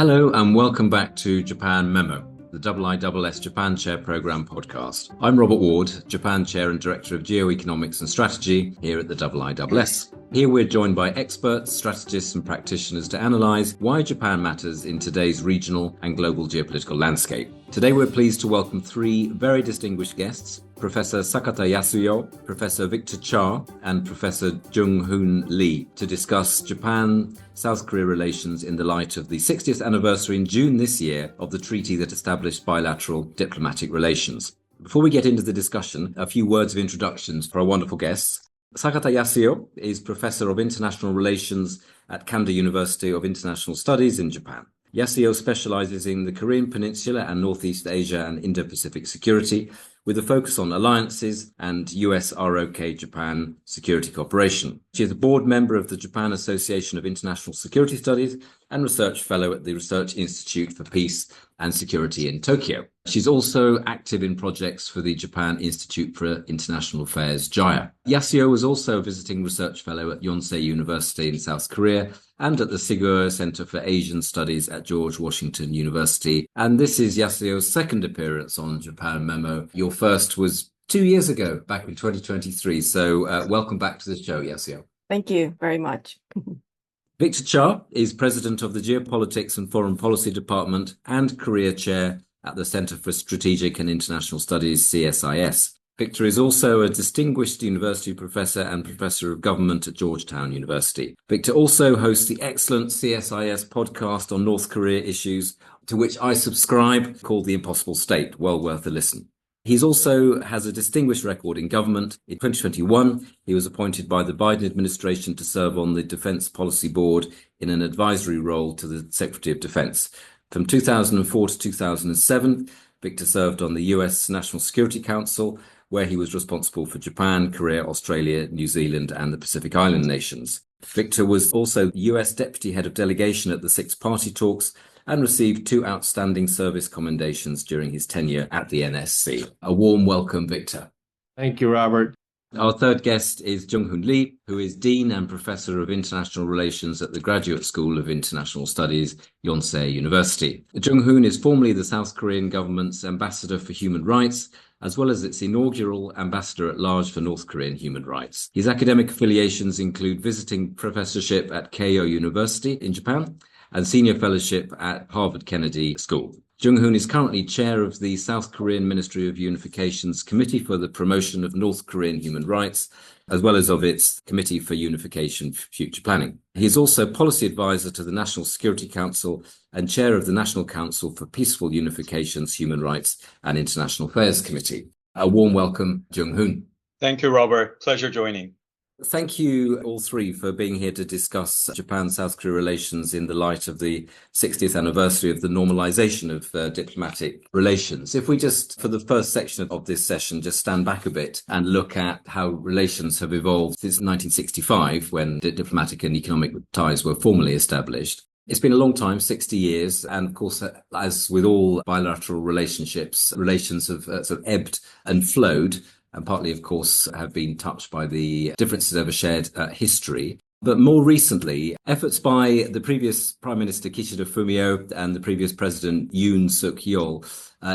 Hello and welcome back to Japan Memo, the IISS Japan Chair Programme podcast. I'm Robert Ward, Japan Chair and Director of Geoeconomics and Strategy here at the IISS. Here we're joined by experts, strategists and practitioners to analyse why Japan matters in today's regional and global geopolitical landscape. Today we're pleased to welcome three very distinguished guests, Professor Sakata Yasuyo, Professor Victor Cha and Professor Jung-Hoon Lee, to discuss Japan-South Korea relations in the light of the 60th anniversary in June this year of the treaty that established bilateral diplomatic relations. Before we get into the discussion, a few words of introductions for our wonderful guests. Sakata Yasuyo is Professor of International Relations at Kanda University of International Studies in Japan. Yasuyo specializes in the Korean Peninsula and Northeast Asia and Indo-Pacific security, with a focus on alliances and US ROK Japan security cooperation. She is a board member of the Japan Association of International Security Studies and research fellow at the Research Institute for Peace and Security in Tokyo. She's also active in projects for the Japan Institute for International Affairs, JIA. Yasuyo was also a visiting research fellow at Yonsei University in South Korea and at the Siguro Center for Asian Studies at George Washington University. And this is Yasuyo's second appearance on Japan Memo. Your first was 2 years ago, back in 2023. So welcome back to the show, Yasuyo. Thank you very much. Victor Cha is President of the Geopolitics and Foreign Policy Department and Career Chair at the Center for Strategic and International Studies, CSIS. Victor is also a distinguished university professor and professor of government at Georgetown University. Victor also hosts the excellent CSIS podcast on North Korea issues, to which I subscribe, called The Impossible State. Well worth a listen. He also has a distinguished record in government. In 2021, he was appointed by the Biden administration to serve on the Defense Policy Board in an advisory role to the Secretary of Defense. From 2004 to 2007, Victor served on the US National Security Council, where he was responsible for Japan, Korea, Australia, New Zealand, and the Pacific Island nations. Victor was also US Deputy Head of Delegation at the Six Party Talks and received 2 outstanding service commendations during his tenure at the NSC. A warm welcome, Victor. Thank you, Robert. Our third guest is Jung-Hoon Lee, who is Dean and Professor of International Relations at the Graduate School of International Studies, Yonsei University. Jung-Hoon is formerly the South Korean government's Ambassador for Human Rights, as well as its inaugural Ambassador at Large for North Korean Human Rights. His academic affiliations include visiting professorship at Keio University in Japan and senior fellowship at Harvard Kennedy School. Jung-Hoon is currently chair of the South Korean Ministry of Unification's Committee for the Promotion of North Korean Human Rights, as well as of its Committee for Unification Future Planning. He is also policy advisor to the National Security Council and chair of the National Council for Peaceful Unification's Human Rights and International Affairs Committee. A warm welcome, Jung-Hoon. Thank you, Robert. Pleasure joining. Thank you all three for being here to discuss Japan-South Korea relations in the light of the 60th anniversary of the normalisation of diplomatic relations. If we just, for the first section of this session, just stand back a bit and look at how relations have evolved since 1965, when the diplomatic and economic ties were formally established. It's been a long time, 60 years, and of course, as with all bilateral relationships, relations have sort of ebbed and flowed, and partly, of course, have been touched by the differences over shared history. But more recently, efforts by the previous Prime Minister Kishida Fumio and the previous President Yoon Suk-yeol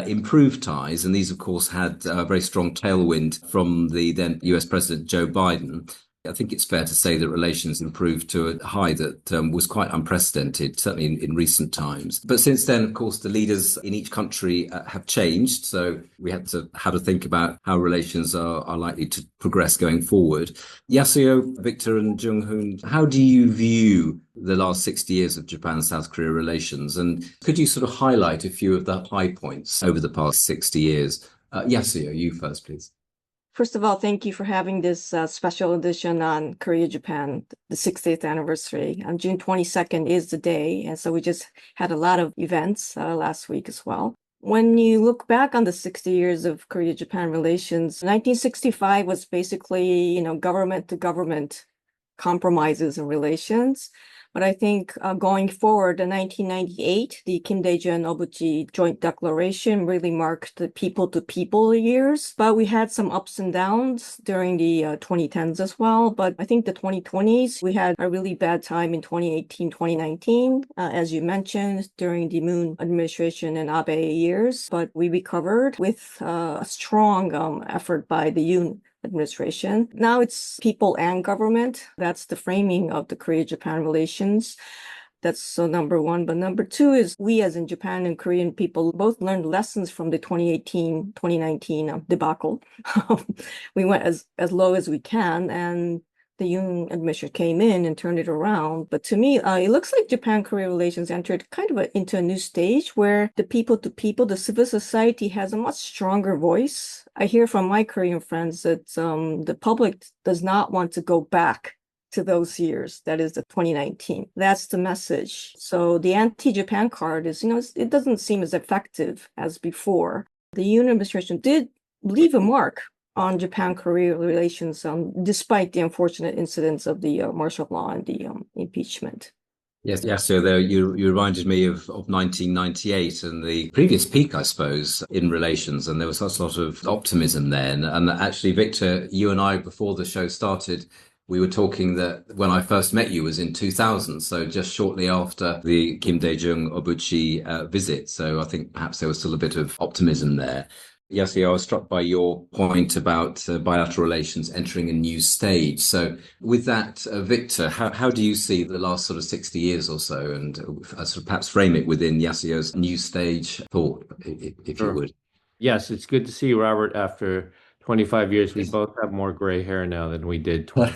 improved ties, and these, of course, had a very strong tailwind from the then US President Joe Biden. I think it's fair to say that relations improved to a high that was quite unprecedented, certainly in recent times. But since then, of course, the leaders in each country have changed. So we have to think about how relations are likely to progress going forward. Yasuyo, Victor and Jung-Hoon, how do you view the last 60 years of Japan-South Korea relations? And could you sort of highlight a few of the high points over the past 60 years? Yasuyo, you first, please. First of all, thank you for having this special edition on Korea-Japan, the 60th anniversary. On June 22nd is the day, and so we just had a lot of events last week as well. When you look back on the 60 years of Korea-Japan relations, 1965 was basically, government-to-government compromises and relations. But I think going forward, the 1998, the Kim Dae-jung-Obuchi Joint Declaration really marked the people-to-people years. But we had some ups and downs during the 2010s as well. But I think the 2020s, we had a really bad time in 2018, 2019, as you mentioned, during the Moon administration and Abe years. But we recovered with a strong effort by the Yoon administration. Now it's people and government. That's the framing of the Korea-Japan relations. That's so number one. But number two is we as in Japan and Korean people both learned lessons from the 2018, 2019 debacle. We went as low as we can, and the Yoon administration came in and turned it around. But to me, it looks like Japan-Korea relations entered kind of into a new stage where the people to people, the civil society has a much stronger voice. I hear from my Korean friends that the public does not want to go back to those years. That is the 2019. That's the message. So the anti-Japan card is, it doesn't seem as effective as before. The Yoon administration did leave a mark on Japan-Korea relations, despite the unfortunate incidents of the martial law and the impeachment. Yes. So there, you reminded me of 1998 and the previous peak, I suppose, in relations, and there was such a lot of optimism then. And actually, Victor, you and I, before the show started, we were talking that when I first met you was in 2000, so just shortly after the Kim Dae-jung-Obuchi visit. So I think perhaps there was still a bit of optimism there. Yasuyo, I was struck by your point about bilateral relations entering a new stage. So with that, Victor, how do you see the last sort of 60 years or so, and sort of perhaps frame it within Yasuyo's new stage thought, if Sure. you would? Yes, it's good to see you, Robert. After 25 years, we both have more gray hair now than we did 20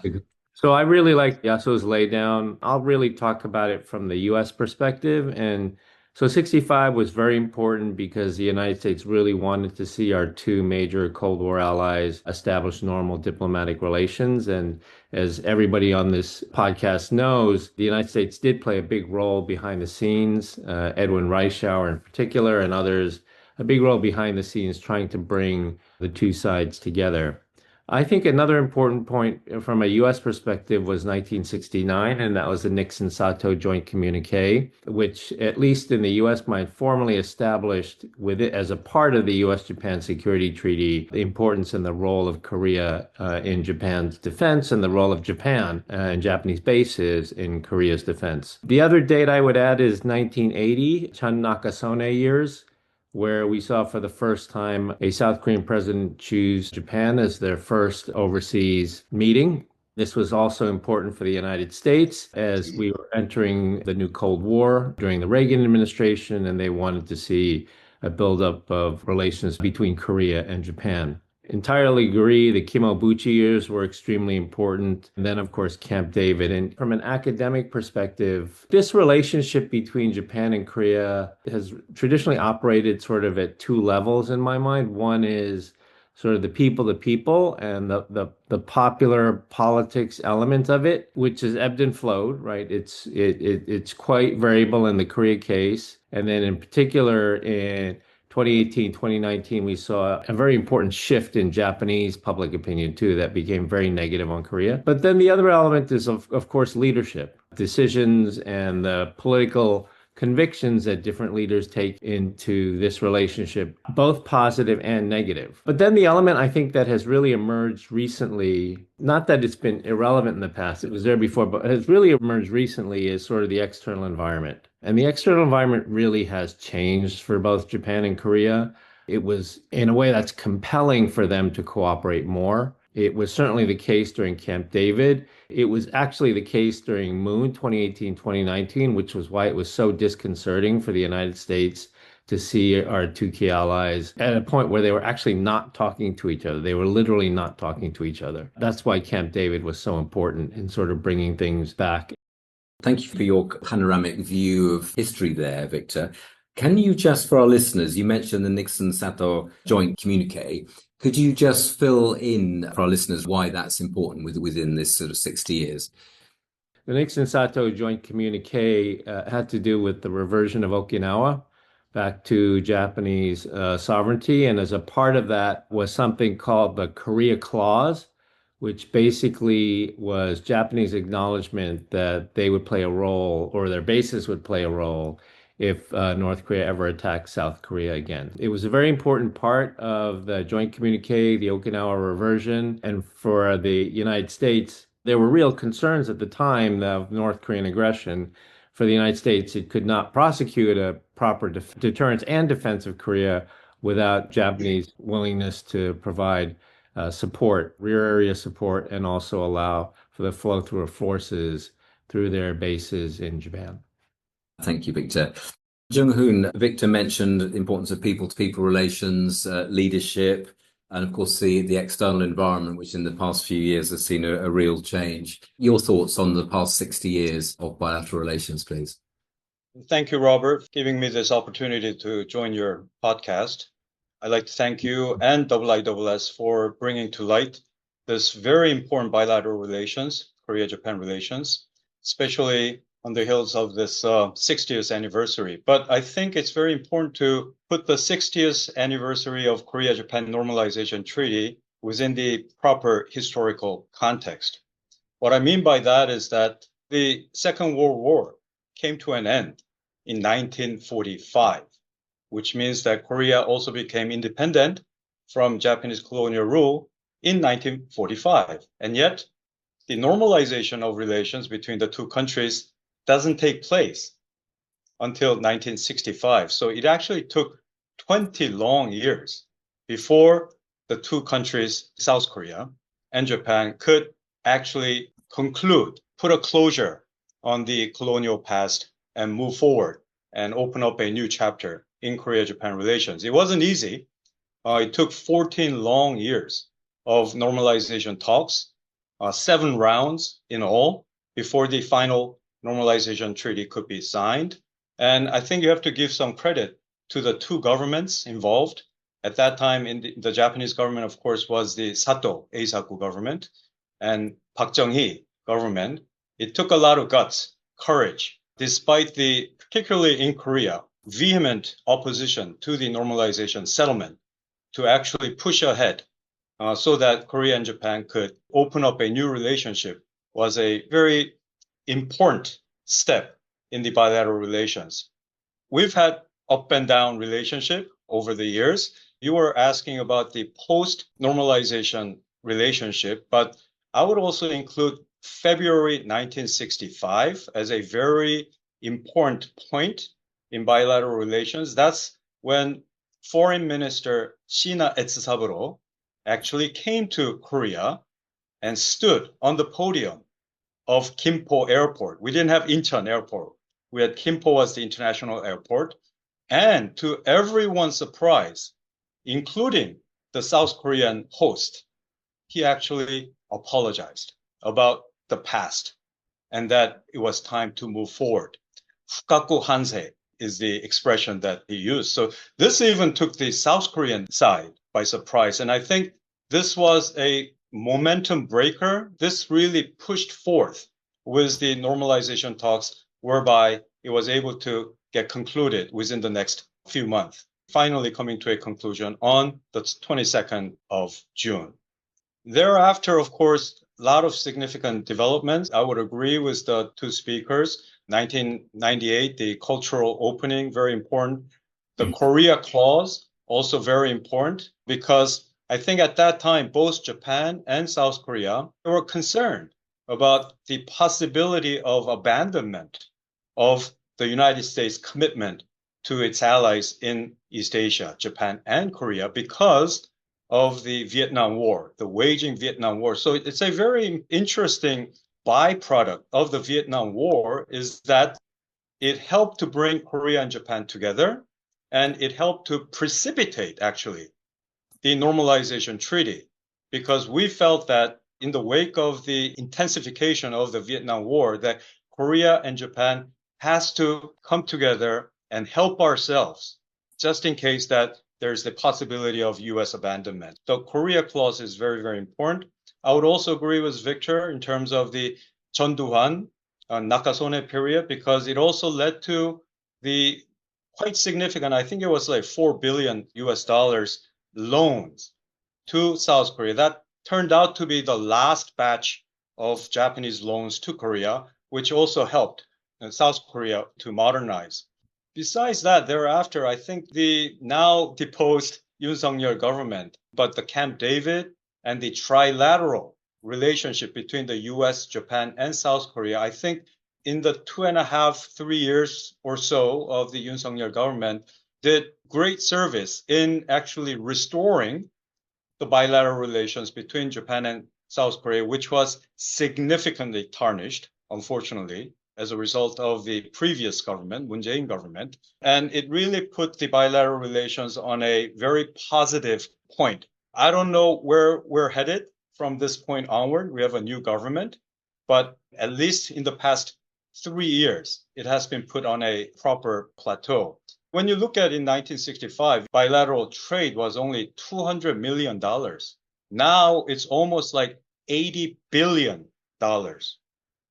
ago. So I really like Yasuo's laydown. I'll really talk about it from the U.S. perspective. And so 65 was very important because the United States really wanted to see our two major Cold War allies establish normal diplomatic relations. And as everybody on this podcast knows, the United States did play a big role behind the scenes, Edwin Reischauer in particular, and others, a big role behind the scenes trying to bring the two sides together. I think another important point from a U.S. perspective was 1969, and that was the Nixon-Sato Joint Communique, which, at least in the U.S. mind, formally established with it as a part of the U.S.-Japan Security Treaty, the importance and the role of Korea in Japan's defense and the role of Japan and Japanese bases in Korea's defense. The other date I would add is 1980, Chun Nakasone years, where we saw for the first time a South Korean president choose Japan as their first overseas meeting. This was also important for the United States as we were entering the new Cold War during the Reagan administration, and they wanted to see a buildup of relations between Korea and Japan. Entirely agree. The Kimobuchi years were extremely important. And then, of course, Camp David. And from an academic perspective, this relationship between Japan and Korea has traditionally operated sort of at two levels in my mind. One is sort of the people to people and the popular politics element of it, which has ebbed and flowed, right? It's quite variable in the Korea case. And then in particular in 2018, 2019, we saw a very important shift in Japanese public opinion, too, that became very negative on Korea. But then the other element is, of course, leadership, decisions, and the political convictions that different leaders take into this relationship, both positive and negative. But then the element I think that has really emerged recently, not that it's been irrelevant in the past, it was there before, but has really emerged recently is sort of the external environment. And the external environment really has changed for both Japan and Korea. It was in a way that's compelling for them to cooperate more. It was certainly the case during Camp David. It was actually the case during Moon 2018, 2019, which was why it was so disconcerting for the United States to see our two key allies at a point where they were actually not talking to each other. They were literally not talking to each other. That's why Camp David was so important in sort of bringing things back. Thank you for your panoramic view of history there, Victor. Can you just, for our listeners, you mentioned the Nixon-Sato Joint Communique. Could you just fill in for our listeners why that's important within this sort of 60 years? The Nixon-Sato Joint Communique had to do with the reversion of Okinawa back to Japanese sovereignty. And as a part of that was something called the Korea Clause, which basically was Japanese acknowledgement that they would play a role, or their bases would play a role, if North Korea ever attacked South Korea again. It was a very important part of the joint communique, the Okinawa reversion, and for the United States, there were real concerns at the time of North Korean aggression. For the United States, it could not prosecute a proper deterrence and defense of Korea without Japanese willingness to provide support, rear area support, and also allow for the flow through of forces through their bases in Japan. Thank you, Victor. Jung-Hoon, Victor mentioned the importance of people-to-people relations, leadership, and of course the external environment, which in the past few years has seen a real change. Your thoughts on the past 60 years of bilateral relations, please. Thank you, Robert, for giving me this opportunity to join your podcast. I'd like to thank you and IISS for bringing to light this very important bilateral relations, Korea-Japan relations, especially on the heels of this 60th anniversary. But I think it's very important to put the 60th anniversary of Korea-Japan Normalization Treaty within the proper historical context. What I mean by that is that the Second World War came to an end in 1945, which means that Korea also became independent from Japanese colonial rule in 1945. And yet, the normalization of relations between the two countries doesn't take place until 1965. So it actually took 20 long years before the two countries, South Korea and Japan, could actually conclude, put a closure on the colonial past and move forward and open up a new chapter in Korea-Japan relations. It wasn't easy. It took 14 long years of normalization talks, 7 rounds in all, before the final normalization treaty could be signed. And I think you have to give some credit to the two governments involved. At that time, in the Japanese government, of course, was the Sato Eisaku government and Park Chung-hee government. It took a lot of guts, courage, despite the, particularly in Korea, vehement opposition to the normalization settlement, to actually push ahead so that Korea and Japan could open up a new relationship, was a very important step in the bilateral relations. We've had up and down relationship over the years. You were asking about the post-normalization relationship, but I would also include February 1965 as a very important point in bilateral relations. That's when Foreign Minister Shina Etsusaburo actually came to Korea and stood on the podium of Gimpo Airport. We didn't have Incheon Airport. We had Gimpo was the international airport. And to everyone's surprise, including the South Korean host, he actually apologized about the past and that it was time to move forward. Fukaku Hansei is the expression that he used. So this even took the South Korean side by surprise. And I think this was a momentum breaker. This really pushed forth with the normalization talks, whereby it was able to get concluded within the next few months, finally coming to a conclusion on the 22nd of June. Thereafter, of course, a lot of significant developments. I would agree with the two speakers. 1998, the cultural opening, very important. The Korea Clause, also very important, because I think at that time, both Japan and South Korea were concerned about the possibility of abandonment of the United States' commitment to its allies in East Asia, Japan and Korea, because of the Vietnam War, the waging Vietnam War. So it's a very interesting byproduct of the Vietnam War is that it helped to bring Korea and Japan together, and it helped to precipitate, actually, the normalization treaty, because we felt that in the wake of the intensification of the Vietnam War, that Korea and Japan has to come together and help ourselves, just in case that there's the possibility of U.S. abandonment. The Korea Clause is very, very important. I would also agree with Victor in terms of the Chonduhan, Nakasone period, because it also led to the quite significant, I think it was like $4 billion US loans to South Korea. That turned out to be the last batch of Japanese loans to Korea, which also helped South Korea to modernize. Besides that, thereafter, I think the now deposed Yoon Suk-yeol government, but the Camp David and the trilateral relationship between the US, Japan, and South Korea, I think in the 2.5, 3 years or so of the Yoon Suk-yeol government, did great service in actually restoring the bilateral relations between Japan and South Korea, which was significantly tarnished, unfortunately, as a result of the previous government, Moon Jae-in government. And it really put the bilateral relations on a very positive point. I don't know where we're headed from this point onward. We have a new government, but at least in the past 3 years, it has been put on a proper plateau. When you look at in 1965, bilateral trade was only $200 million. Now it's almost like $80 billion.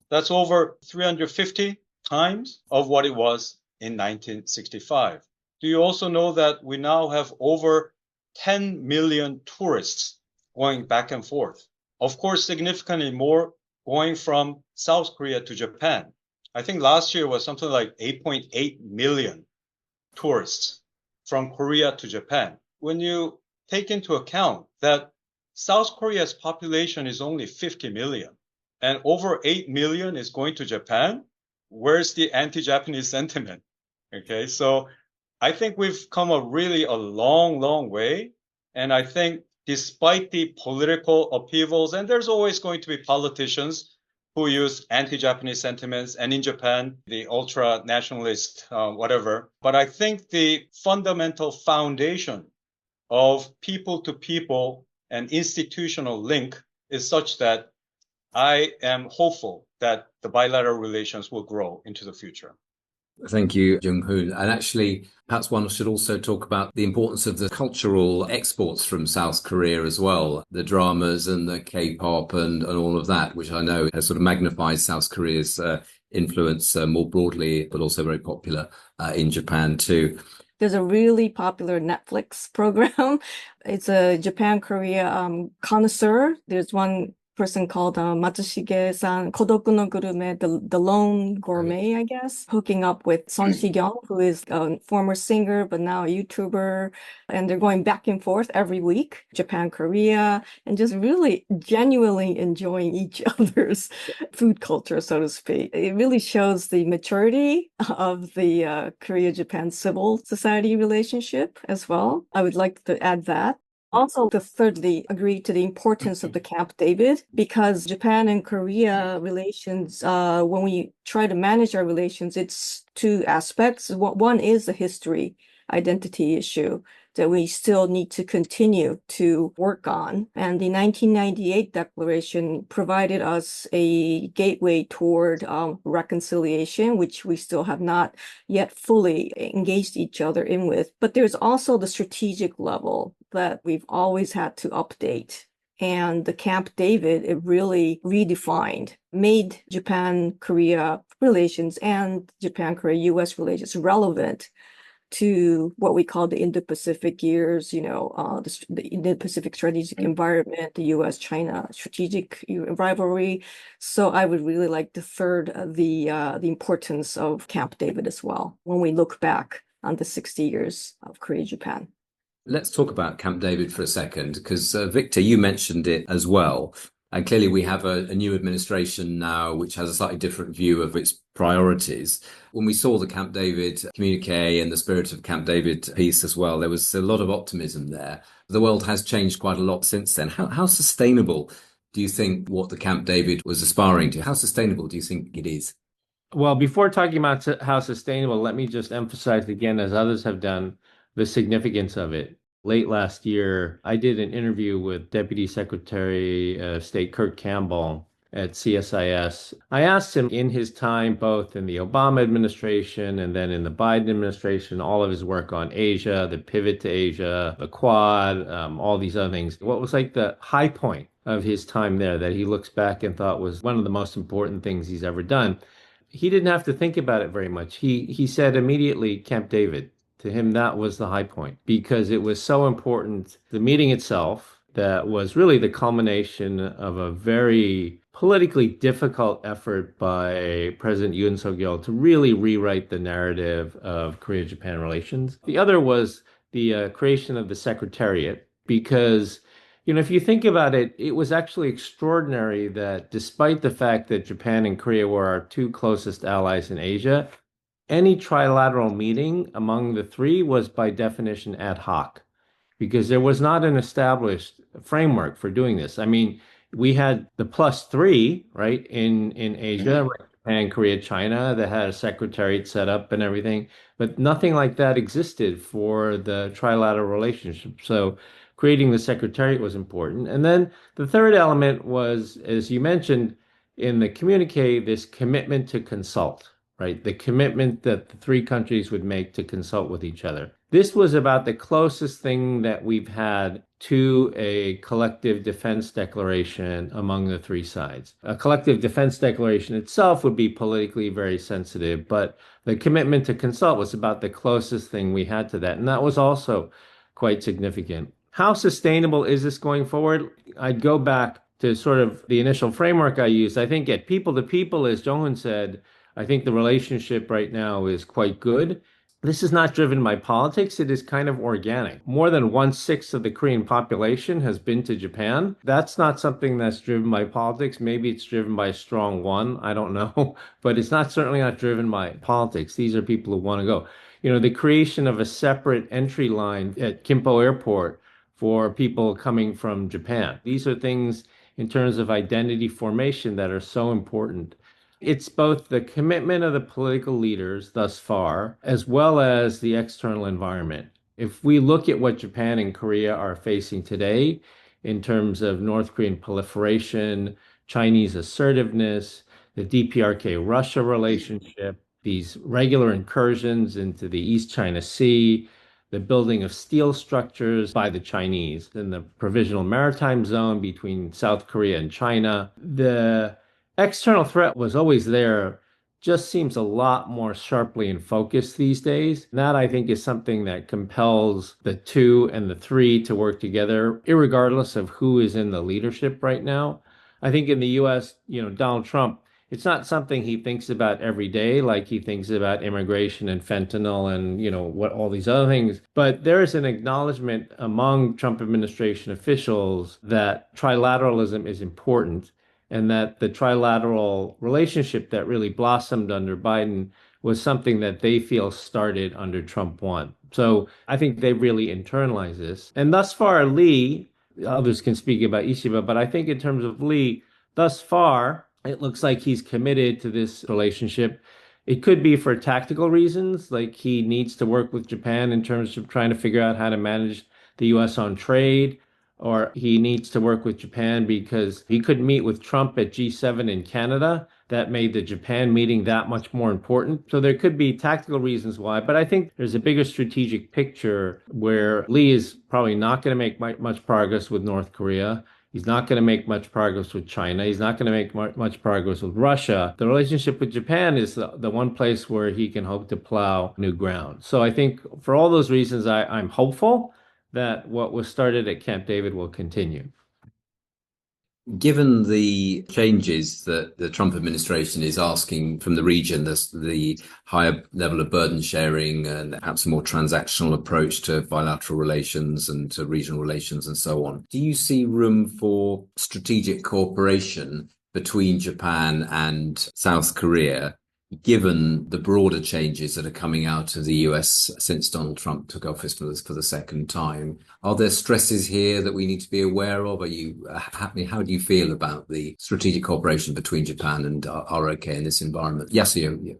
That's over 350 times of what it was in 1965. Do you also know that we now have over 10 million tourists going back and forth? Of course, significantly more going from South Korea to Japan. I think last year was something like 8.8 million tourists from Korea to Japan. When you take into account that South Korea's population is only 50 million and over 8 million is going to Japan, where's the anti-Japanese sentiment? Okay, so I think we've come a long, long way. And I think despite the political upheavals, and there's always going to be politicians who use anti-Japanese sentiments, and in Japan, the ultra-nationalist, whatever. But I think the fundamental foundation of people-to-people and institutional link is such that I am hopeful that the bilateral relations will grow into the future. Thank you, Jung-Hoon. And actually, perhaps one should also talk about the importance of the cultural exports from South Korea as well, the dramas and the K-pop and all of that, which I know has sort of magnified South Korea's influence more broadly, but also very popular in Japan too. There's a really popular Netflix program. It's a Japan-Korea connoisseur. There's one person called Matsushige-san, Kodoku no Gurume, the lone gourmet, I guess, hooking up with Son Si-kyung, who is a former singer, but now a YouTuber. And they're going back and forth every week, Japan, Korea, and just really genuinely enjoying each other's food culture, so to speak. It really shows the maturity of the Korea-Japan civil society relationship as well. I would like to add that. Also, to thirdly, agree to the importance of the Camp David, because Japan and Korea relations, when we try to manage our relations, it's two aspects. One is the history identity issue that we still need to continue to work on. And the 1998 declaration provided us a gateway toward reconciliation, which we still have not yet fully engaged each other in with. But there's also the strategic level that we've always had to update. And the Camp David, it really redefined, made Japan-Korea relations and Japan-Korea-US relations relevant to what we call the Indo-Pacific years, the Indo-Pacific strategic environment, the US-China strategic rivalry. So I would really like to third the importance of Camp David as well when we look back on the 60 years of Korea-Japan. Let's talk about Camp David for a second, because Victor, you mentioned it as well. And clearly we have a new administration now, which has a slightly different view of its priorities. When we saw the Camp David communique and the spirit of Camp David piece as well, there was a lot of optimism there. The world has changed quite a lot since then. How sustainable do you think what the Camp David was aspiring to? How sustainable do you think it is? Well, before talking about how sustainable, let me just emphasize again, as others have done, the significance of it. Late last year, I did an interview with Deputy Secretary of State Kurt Campbell at CSIS. I asked him in his time, both in the Obama administration and then in the Biden administration, all of his work on Asia, the pivot to Asia, the Quad, all these other things. What was like the high point of his time there that he looks back and thought was one of the most important things he's ever done? He didn't have to think about it very much. He said immediately, Camp David. To him, that was the high point because it was so important. The meeting itself, that was really the culmination of a very politically difficult effort by President Yoon Suk-yeol to really rewrite the narrative of Korea-Japan relations. The other was the creation of the Secretariat, because if you think about it, it was actually extraordinary that despite the fact that Japan and Korea were our two closest allies in Asia, any trilateral meeting among the three was by definition ad hoc, because there was not an established framework for doing this. I mean, we had the plus three, right, in Asia, like Japan, Korea, China, that had a secretariat set up and everything, but nothing like that existed for the trilateral relationship. So creating the secretariat was important. And then the third element was, as you mentioned in the communique, this commitment to consult, right? The commitment that the three countries would make to consult with each other. This was about the closest thing that we've had to a collective defense declaration among the three sides. A collective defense declaration itself would be politically very sensitive, but the commitment to consult was about the closest thing we had to that. And that was also quite significant. How sustainable is this going forward? I'd go back to sort of the initial framework I used. I think at people to people, as Jung-Hoon said, I think the relationship right now is quite good. This is not driven by politics. It is kind of organic. More than 1/6 of the Korean population has been to Japan. That's not something that's driven by politics. Maybe it's driven by a strong one. I don't know. But it's certainly not driven by politics. These are people who want to go. The creation of a separate entry line at Kimpo Airport for people coming from Japan. These are things in terms of identity formation that are so important. It's both the commitment of the political leaders thus far, as well as the external environment. If we look at what Japan and Korea are facing today in terms of North Korean proliferation, Chinese assertiveness, the DPRK-Russia relationship, these regular incursions into the East China Sea, the building of steel structures by the Chinese in the provisional maritime zone between South Korea and China, the external threat was always there, just seems a lot more sharply in focus these days. That, I think, is something that compels the two and the three to work together, irregardless of who is in the leadership right now. I think in the US, Donald Trump, it's not something he thinks about every day, like he thinks about immigration and fentanyl and, what all these other things. But there is an acknowledgement among Trump administration officials that trilateralism is important, and that the trilateral relationship that really blossomed under Biden was something that they feel started under Trump 1. So I think they really internalized this. And thus far, Lee, others can speak about Ishiba, but I think in terms of Lee, thus far, it looks like he's committed to this relationship. It could be for tactical reasons, like he needs to work with Japan in terms of trying to figure out how to manage the US on trade, or he needs to work with Japan because he couldn't meet with Trump at G7 in Canada. That made the Japan meeting that much more important. So there could be tactical reasons why, but I think there's a bigger strategic picture where Lee is probably not going to make much progress with North Korea. He's not going to make much progress with China. He's not going to make much progress with Russia. The relationship with Japan is the one place where he can hope to plow new ground. So I think for all those reasons, I'm hopeful that what was started at Camp David will continue. Given the changes that the Trump administration is asking from the region, the higher level of burden sharing and perhaps a more transactional approach to bilateral relations and to regional relations and so on, do you see room for strategic cooperation between Japan and South Korea, given the broader changes that are coming out of the US since Donald Trump took office for the second time? Are there stresses here that we need to be aware of? How do you feel about the strategic cooperation between Japan and ROK in this environment? Yasuyo.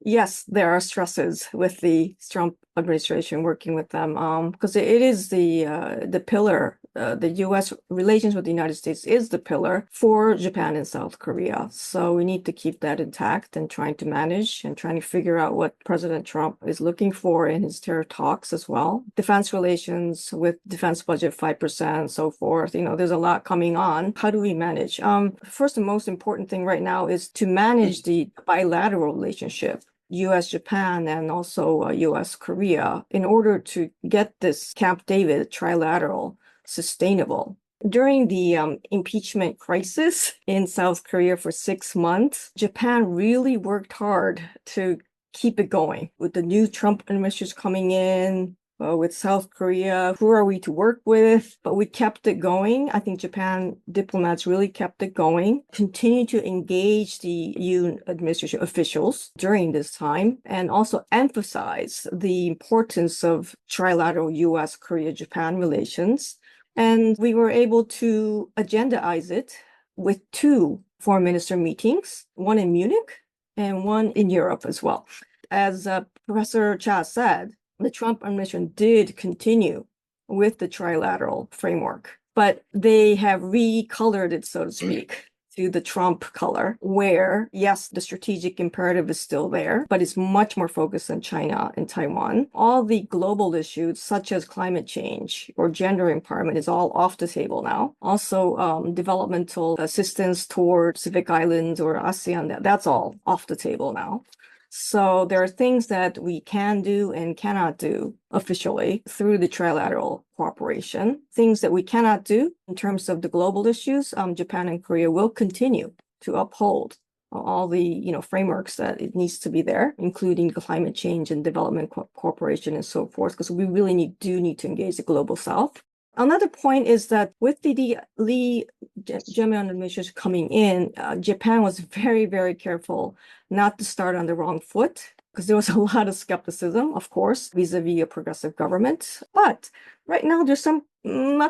Yes, there are stresses with the Trump administration working with them, because it is the pillar. The U.S. relations with the United States is the pillar for Japan and South Korea. So we need to keep that intact and trying to manage and trying to figure out what President Trump is looking for in his tariff talks as well. Defense relations with defense budget 5%, so forth. There's a lot coming on. How do we manage? First and most important thing right now is to manage the bilateral relationship. U.S.-Japan and also U.S.-Korea in order to get this Camp David trilateral sustainable. During the impeachment crisis in South Korea for 6 months, Japan really worked hard to keep it going. With the new Trump administration coming in, with South Korea, who are we to work with? But we kept it going. I think Japan diplomats really kept it going, continued to engage the Yoon administration officials during this time, and also emphasize the importance of trilateral US, Korea, Japan relations. And we were able to agendaize it with 2 foreign minister meetings, one in Munich and one in Europe as well. As Professor Cha said, the Trump administration did continue with the trilateral framework, but they have recolored it, so to speak, to the Trump color, where, yes, the strategic imperative is still there, but it's much more focused on China and Taiwan. All the global issues, such as climate change or gender empowerment, is all off the table now. Also, developmental assistance toward Pacific Islands or ASEAN, that's all off the table now. So there are things that we can do and cannot do officially through the trilateral cooperation. Things that we cannot do in terms of the global issues, Japan and Korea will continue to uphold all the frameworks that it needs to be there, including climate change and development cooperation and so forth, because we really do need to engage the global South. Another point is that with the Lee Jae-myung administration coming in, Japan was very, very careful not to start on the wrong foot, because there was a lot of skepticism, of course, vis-a-vis a progressive government. But right now, there's some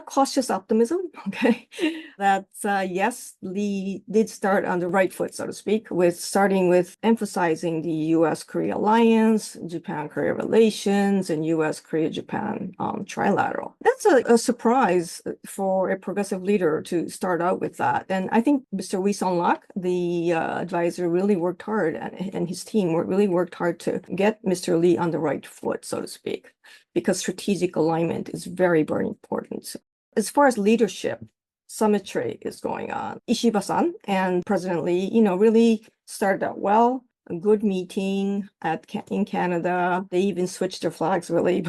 cautious optimism, okay, that yes, Lee did start on the right foot, so to speak, starting with emphasizing the US-Korea alliance, Japan-Korea relations, and US-Korea-Japan trilateral. That's a surprise for a progressive leader to start out with that. And I think Mr. Wee Sung-lak, the advisor, really worked hard, and his team really worked hard to get Mr. Lee on the right foot, so to speak, because strategic alignment is very, very important. As far as leadership, symmetry is going on. Ishiba-san and President Lee, really started out well. A good meeting in Canada. They even switched their flags, really,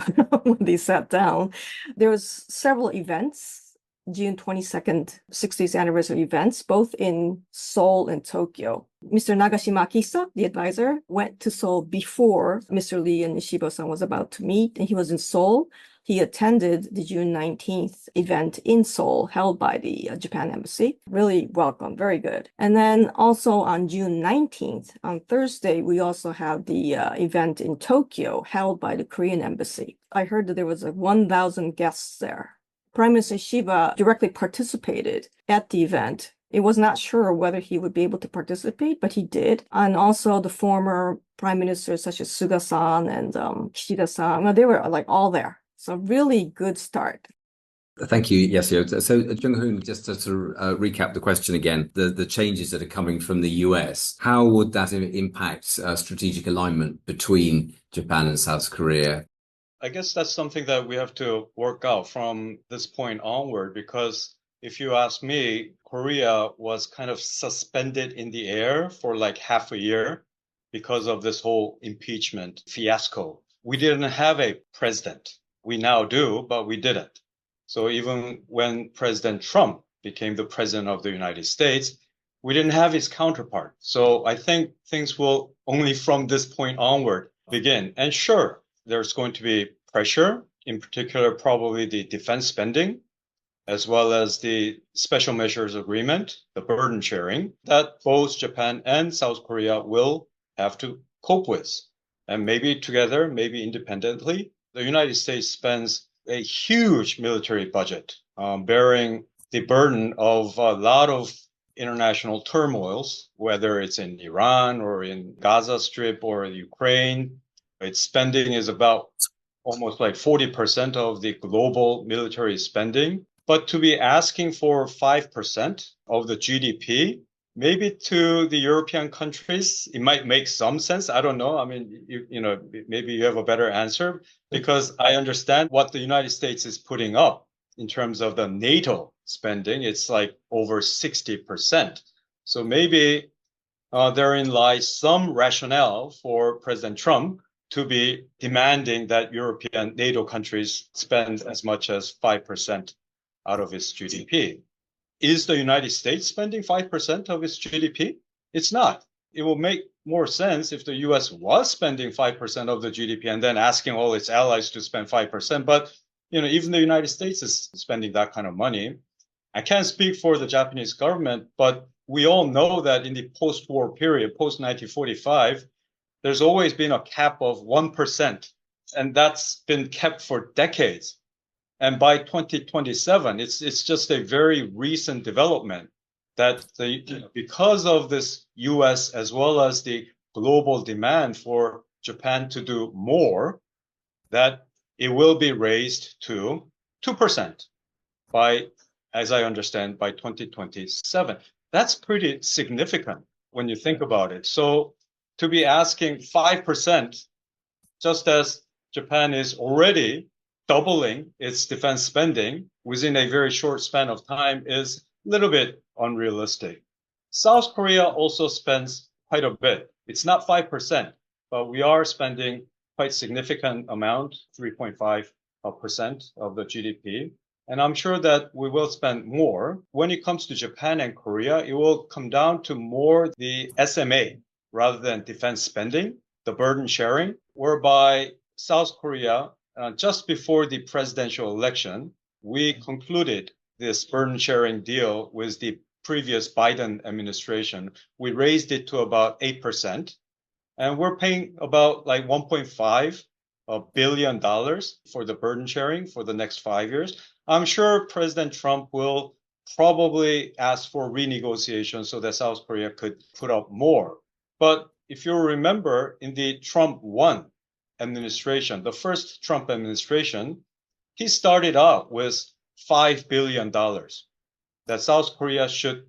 when they sat down. There was several events, June 22nd, 60th anniversary events, both in Seoul and Tokyo. Mr. Nagashima Akisa, the advisor, went to Seoul before Mr. Lee and Ishiba-san was about to meet, and he was in Seoul. He attended the June 19th event in Seoul held by the Japan Embassy. Really welcome, very good. And then also on June 19th, on Thursday, we also have the event in Tokyo held by the Korean Embassy. I heard that there was 1,000 guests there. Prime Minister Ishiba directly participated at the event. It was not sure whether he would be able to participate, but he did. And also the former prime ministers such as Suga-san and Kishida-san, they were all there. So really good start. Thank you, Yasuyo. So, Jung-Hoon, just to sort of recap the question again, the changes that are coming from the US, how would that impact strategic alignment between Japan and South Korea? I guess that's something that we have to work out from this point onward, because if you ask me, Korea was kind of suspended in the air for half a year because of this whole impeachment fiasco. We didn't have a president. We now do, but we didn't. So even when President Trump became the president of the United States, we didn't have his counterpart. So I think things will only from this point onward begin. And sure, there's going to be pressure, in particular, probably the defense spending, as well as the special measures agreement, the burden sharing, that both Japan and South Korea will have to cope with. And maybe together, maybe independently. The United States spends a huge military budget, bearing the burden of a lot of international turmoils, whether it's in Iran or in Gaza Strip or Ukraine. Its spending is about almost 40% of the global military spending. But to be asking for 5% of the GDP, maybe to the European countries, it might make some sense. I don't know. I mean, maybe you have a better answer, because I understand what the United States is putting up in terms of the NATO spending. It's over 60%. So maybe therein lies some rationale for President Trump to be demanding that European NATO countries spend as much as 5% out of its GDP. Is the United States spending 5% of its GDP? It's not. It will make more sense if the US was spending 5% of the GDP and then asking all its allies to spend 5%. But, even the United States is spending that kind of money. I can't speak for the Japanese government, but we all know that in the post-war period, post-1945, there's always been a cap of 1%, and that's been kept for decades. And by 2027, it's just a very recent development that because of this US as well as the global demand for Japan to do more, that it will be raised to 2% by, as I understand, by 2027. That's pretty significant when you think about it. So to be asking 5%, just as Japan is already doubling its defense spending within a very short span of time, is a little bit unrealistic. South Korea also spends quite a bit. It's not 5%, but we are spending quite significant amount, 3.5% of the GDP. And I'm sure that we will spend more. When it comes to Japan and Korea, it will come down to more the SMA rather than defense spending, the burden sharing, whereby South Korea, just before the presidential election, we concluded this burden sharing deal with the previous Biden administration. We raised it to about 8%, and we're paying about like $1.5 billion for the burden sharing for the next 5 years. I'm sure President Trump will probably ask for renegotiation so that South Korea could put up more. But if you remember, in the Trump 1 administration, the first Trump administration, he started out with $5 billion that South Korea should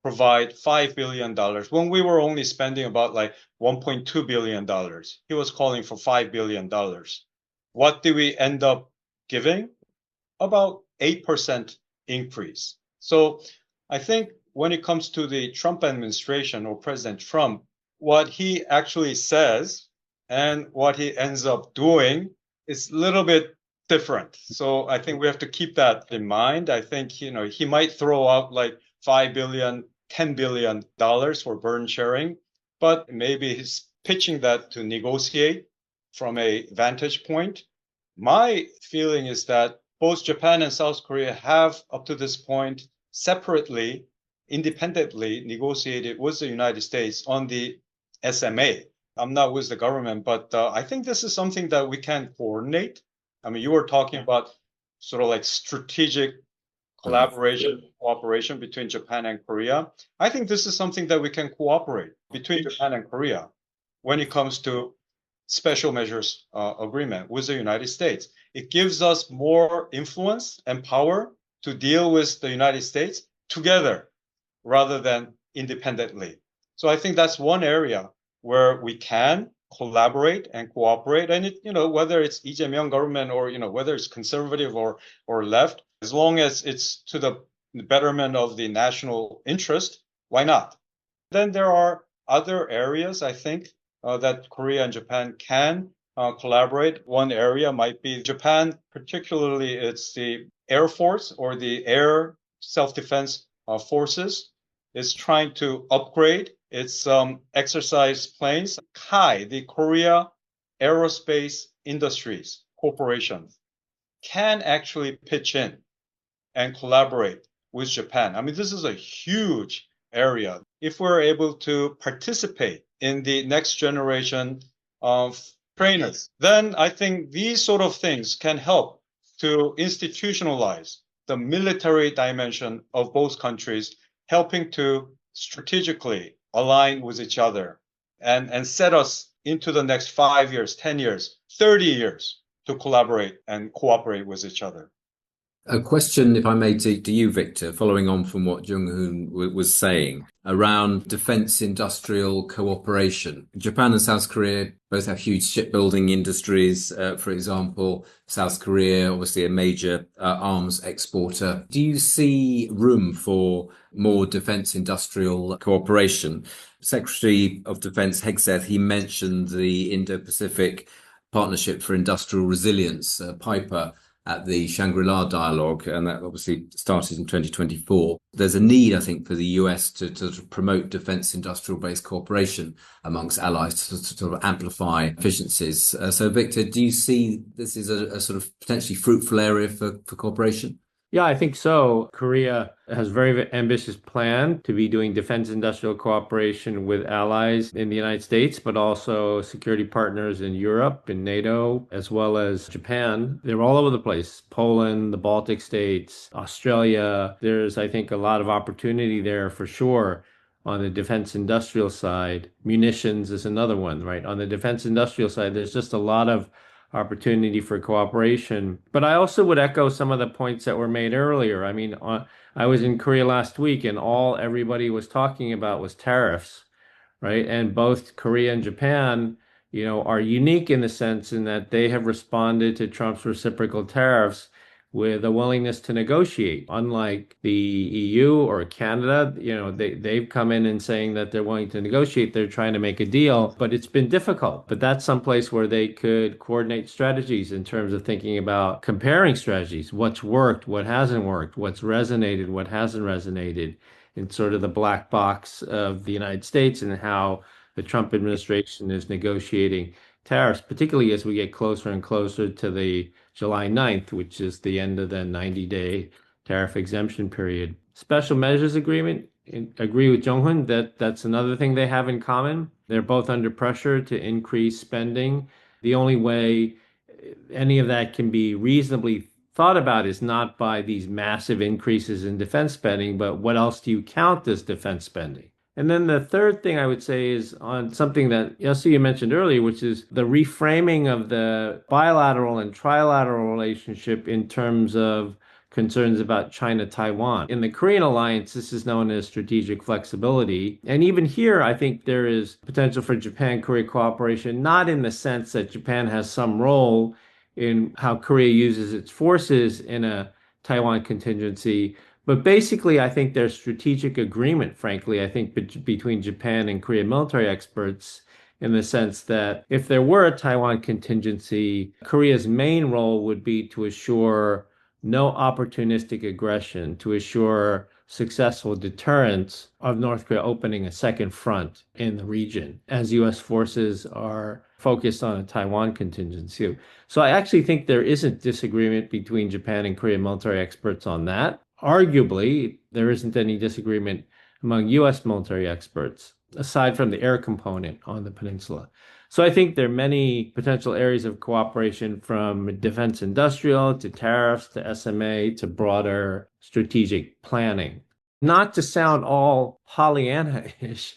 provide $5 billion when we were only spending about like $1.2 billion. He was calling for $5 billion. What did we end up giving? About 8% increase. So I think when it comes to the Trump administration or President Trump, what he actually says and what he ends up doing is a little bit different. So I think we have to keep that in mind. I think, he might throw out like $5 billion, $10 billion for burden sharing, but maybe he's pitching that to negotiate from a vantage point. My feeling is that both Japan and South Korea have, up to this point, separately, independently negotiated with the United States on the SMA. I'm not with the government, but I think this is something that we can coordinate. I mean, you were talking about sort of like strategic collaboration, cooperation between Japan and Korea. I think this is something that we can cooperate between Japan and Korea when it comes to special measures agreement with the United States. It gives us more influence and power to deal with the United States together rather than independently. So I think that's one area where we can collaborate and cooperate. And whether it's Lee Jae-myung government or whether it's conservative or left, as long as it's to the betterment of the national interest, why not? Then there are other areas, I think, that Korea and Japan can collaborate. One area might be Japan, particularly it's the Air Force or the Air Self-Defense Forces is trying to upgrade its exercise planes. KAI, the Korea Aerospace Industries Corporation, can actually pitch in and collaborate with Japan. I mean, this is a huge area. If we're able to participate in the next generation of trainers, then I think these sort of things can help to institutionalize the military dimension of both countries, helping to strategically align with each other and set us into the next 5 years, 10 years, 30 years to collaborate and cooperate with each other. A question, if I may, to you, Victor, following on from what Jung-Hoon was saying around defense industrial cooperation. Japan and South Korea both have huge shipbuilding industries, for example. South Korea, obviously a major arms exporter. Do you see room for more defense industrial cooperation? Secretary of Defense Hegseth, he mentioned the Indo-Pacific Partnership for Industrial Resilience, PIPA, at the Shangri-La dialogue, and that obviously started in 2024. There's a need, I think, for the US to promote defense industrial based cooperation amongst allies to sort of amplify efficiencies. So, Victor, do you see this is a sort of potentially fruitful area for cooperation? Yeah, I think so. Korea has a very ambitious plan to be doing defense industrial cooperation with allies in the United States, but also security partners in Europe, in NATO, as well as Japan. They're all over the place. Poland, the Baltic states, Australia. There's, I think, a lot of opportunity there for sure on the defense industrial side. Munitions is another one, right? On the defense industrial side, there's just a lot of opportunity for cooperation. But I also would echo some of the points that were made earlier. I mean, I was in Korea last week and all everybody was talking about was tariffs, right? And both Korea and Japan, are unique in the sense in that they have responded to Trump's reciprocal tariffs with a willingness to negotiate. Unlike the EU or Canada, they've come in and saying that they're willing to negotiate. They're trying to make a deal, but it's been difficult. But that's someplace where they could coordinate strategies in terms of thinking about comparing strategies. What's worked, what hasn't worked, what's resonated, what hasn't resonated in sort of the black box of the United States and how the Trump administration is negotiating tariffs, particularly as we get closer and closer to the July 9th, which is the end of the 90-day tariff exemption period. Special measures agreement, agree with Jung-Hoon that that's another thing they have in common. They're both under pressure to increase spending. The only way any of that can be reasonably thought about is not by these massive increases in defense spending, but what else do you count as defense spending? And then the third thing I would say is on something that Yasuyo mentioned earlier, which is the reframing of the bilateral and trilateral relationship in terms of concerns about China-Taiwan. In the Korean alliance, this is known as strategic flexibility. And even here, I think there is potential for Japan-Korea cooperation, not in the sense that Japan has some role in how Korea uses its forces in a Taiwan contingency. But basically, I think there's strategic agreement, frankly, I think between Japan and Korean military experts in the sense that if there were a Taiwan contingency, Korea's main role would be to assure no opportunistic aggression, to assure successful deterrence of North Korea opening a second front in the region as U.S. forces are focused on a Taiwan contingency. So I actually think there isn't disagreement between Japan and Korean military experts on that. Arguably, there isn't any disagreement among U.S. military experts, aside from the air component on the peninsula. So I think there are many potential areas of cooperation from defense industrial to tariffs to SMA to broader strategic planning. Not to sound all Pollyanna-ish,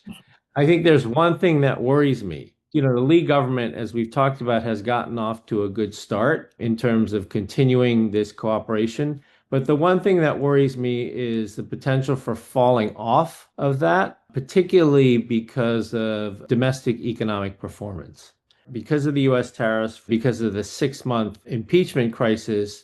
I think there's one thing that worries me. The Lee government, as we've talked about, has gotten off to a good start in terms of continuing this cooperation. But the one thing that worries me is the potential for falling off of that, particularly because of domestic economic performance. Because of the U.S. tariffs, because of the 6-month impeachment crisis,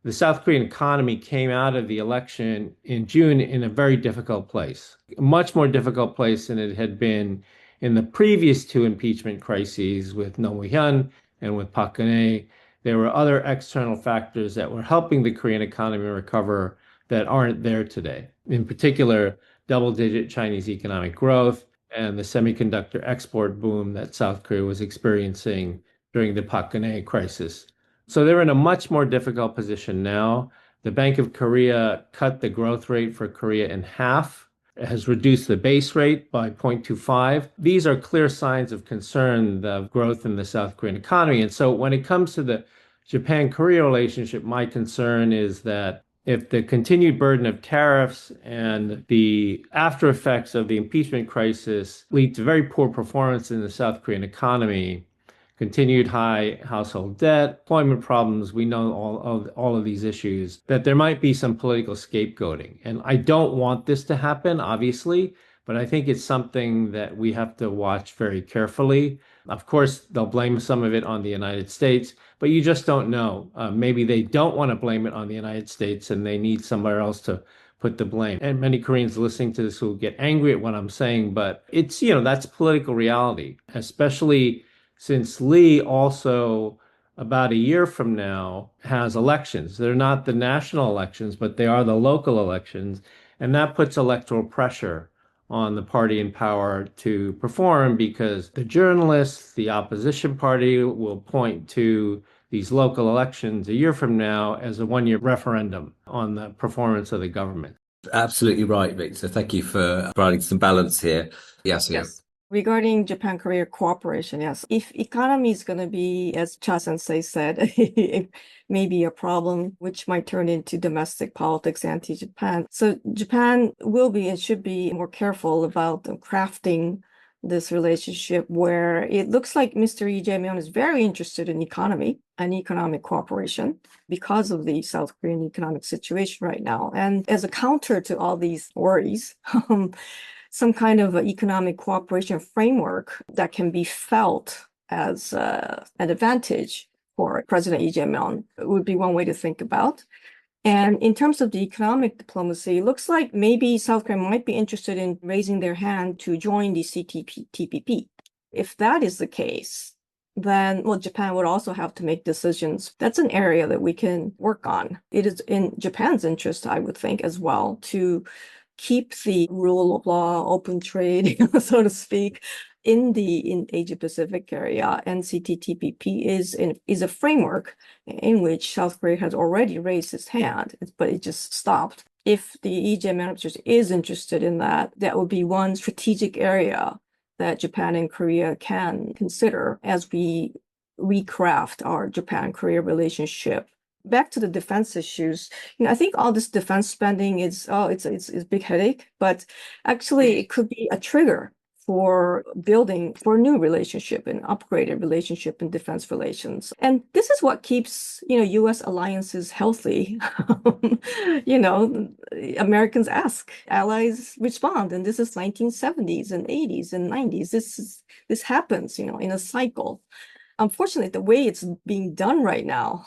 the South Korean economy came out of the election in June in a very difficult place, a much more difficult place than it had been in the previous 2 impeachment crises with Roh Moo-hyun and with Park Geun-hye. There were other external factors that were helping the Korean economy recover that aren't there today. In particular, double-digit Chinese economic growth and the semiconductor export boom that South Korea was experiencing during the Park Geun-hye crisis. So they're in a much more difficult position now. The Bank of Korea cut the growth rate for Korea in half, has reduced the base rate by 0.25. These are clear signs of concern of growth in the South Korean economy. And so when it comes to the Japan-Korea relationship, my concern is that if the continued burden of tariffs and the after effects of the impeachment crisis lead to very poor performance in the South Korean economy, continued high household debt, employment problems, we know all of these issues, that there might be some political scapegoating. And I don't want this to happen, obviously, but I think it's something that we have to watch very carefully. Of course, they'll blame some of it on the United States, but you just don't know. Maybe they don't want to blame it on the United States and they need somewhere else to put the blame. And many Koreans listening to this will get angry at what I'm saying, but it's, that's political reality, especially since Lee also about a year from now has elections. They're not the national elections, but they are the local elections. And that puts electoral pressure on the party in power to perform because the journalists, the opposition party will point to these local elections a year from now as a one-year referendum on the performance of the government. Absolutely right, Victor. Thank you for providing some balance here. Yes. Regarding Japan-Korea cooperation, yes. If economy is going to be, as Cha Sensei said, maybe a problem, which might turn into domestic politics anti-Japan. So Japan will be and should be more careful about crafting this relationship where it looks like Mr. Lee Jae-myung is very interested in economy and economic cooperation because of the South Korean economic situation right now. And as a counter to all these worries, some kind of economic cooperation framework that can be felt as an advantage for President Lee Jae-myung would be one way to think about. And in terms of the economic diplomacy, it looks like maybe South Korea might be interested in raising their hand to join the TPP. If that is the case, then, well, Japan would also have to make decisions. That's an area that we can work on. It is in Japan's interest, I would think, as well, to keep the rule of law, open trade, so to speak, in Asia Pacific area. And CTTPP is a framework in which South Korea has already raised its hand, but it just stopped. If the EJ manager is interested in that, that would be one strategic area that Japan and Korea can consider as we recraft our Japan-Korea relationship. Back to the defense issues, I think all this defense spending it's a big headache, but actually it could be a trigger for building for a new relationship, an upgraded relationship in defense relations. And this is what keeps, U.S. alliances healthy. Americans ask, allies respond, and this is 1970s and 80s and 90s. This happens, in a cycle. Unfortunately, the way it's being done right now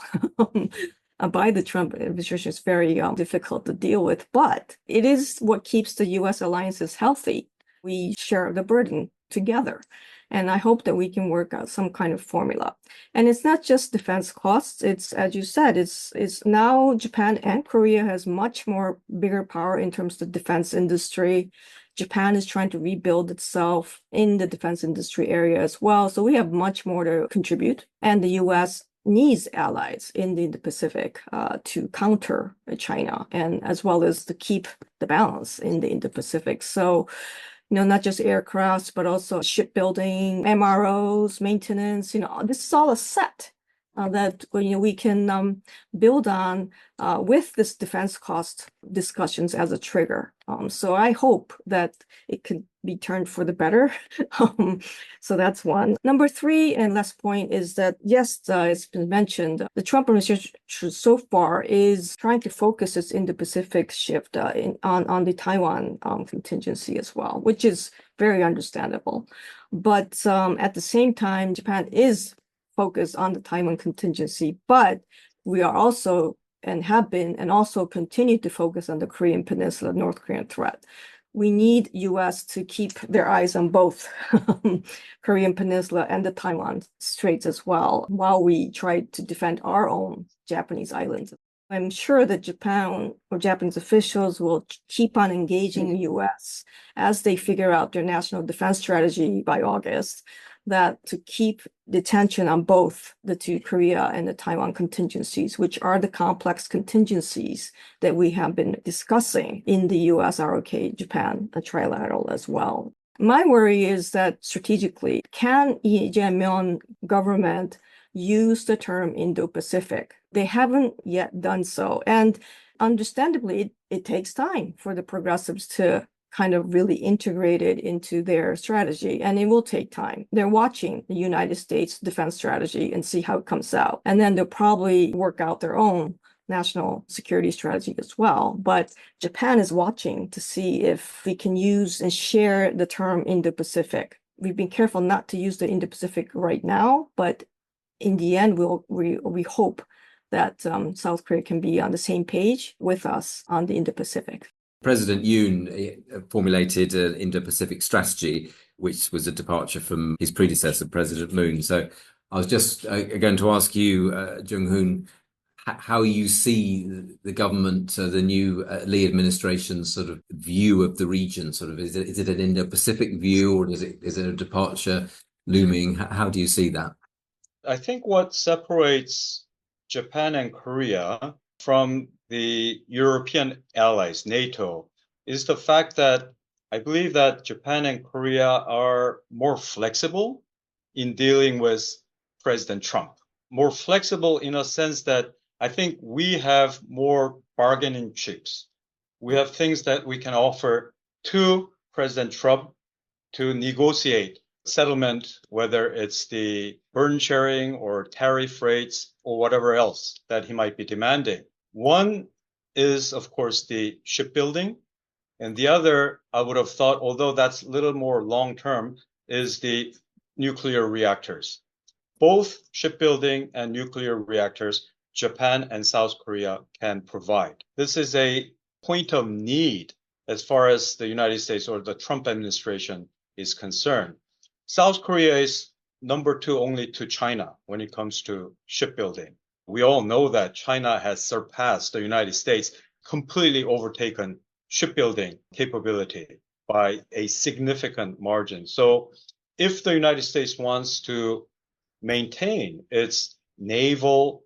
by the Trump administration is very difficult to deal with, but it is what keeps the U.S. alliances healthy. We share the burden together. And I hope that we can work out some kind of formula. And it's not just defense costs. It's, as you said, it's now Japan and Korea has much more bigger power in terms of defense industry. Japan is trying to rebuild itself in the defense industry area as well. So we have much more to contribute. And the U.S. needs allies in the Indo-Pacific to counter China and as well as to keep the balance in the Indo-Pacific. So not just aircrafts, but also shipbuilding, MROs, maintenance, this is all a set that we can build on with this defense cost discussions as a trigger. So I hope that it can be turned for the better. So that's one. Number 3 and last point is that, yes, it's been mentioned, the Trump administration so far is trying to focus its Indo-Pacific shift on the Taiwan contingency as well, which is very understandable. But at the same time, Japan is focused on the Taiwan contingency, but we are also and have been and also continue to focus on the Korean Peninsula, North Korean threat. We need U.S. to keep their eyes on both Korean Peninsula and the Taiwan Straits as well, while we try to defend our own Japanese islands. I'm sure that Japan or Japanese officials will keep on engaging the U.S. as they figure out their national defense strategy by August, that to keep the tension on both the two Korea and the Taiwan contingencies, which are the complex contingencies that we have been discussing in the U.S., ROK, Japan, a trilateral as well. My worry is that strategically, can Lee Jae-myung government use the term Indo-Pacific? They haven't yet done so. And understandably, it takes time for the progressives to kind of really integrate it into their strategy, and it will take time. They're watching the United States defense strategy and see how it comes out. And then they'll probably work out their own national security strategy as well. But Japan is watching to see if we can use and share the term Indo-Pacific. We've been careful not to use the Indo-Pacific right now, but in the end, we hope that South Korea can be on the same page with us on the Indo-Pacific. President Yoon formulated an Indo-Pacific strategy, which was a departure from his predecessor, President Moon. So I was just going to ask you, Jung-Hoon, how you see the government, the new Lee administration's sort of view of the region. Sort of, is it an Indo-Pacific view, or is it a departure looming? How do you see that? I think what separates Japan and Korea from the European allies, NATO, is the fact that I believe that Japan and Korea are more flexible in dealing with President Trump. More flexible in a sense that I think we have more bargaining chips. We have things that we can offer to President Trump to negotiate settlement, whether it's the burden sharing or tariff rates or whatever else that he might be demanding. One is, of course, the shipbuilding. And the other, I would have thought, although that's a little more long term, is the nuclear reactors. Both shipbuilding and nuclear reactors, Japan and South Korea can provide. This is a point of need as far as the United States or the Trump administration is concerned. South Korea is number 2 only to China when it comes to shipbuilding. We all know that China has surpassed the United States, completely overtaken shipbuilding capability by a significant margin. So if the United States wants to maintain its naval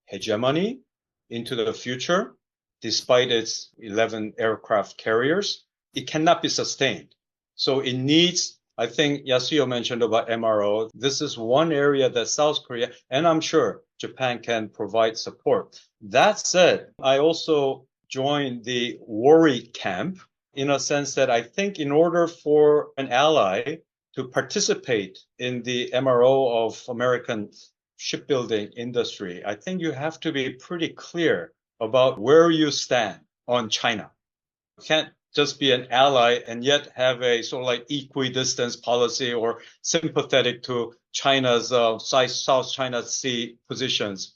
hegemony into the future, despite its 11 aircraft carriers, it cannot be sustained. So it needs, I think Yasuyo mentioned about MRO. This is one area that South Korea, and I'm sure Japan can provide support. That said, I also join the worry camp in a sense that I think in order for an ally to participate in the MRO of American shipbuilding industry, I think you have to be pretty clear about where you stand on China. You can't just be an ally and yet have a sort of like equidistance policy or sympathetic to China's South China Sea positions.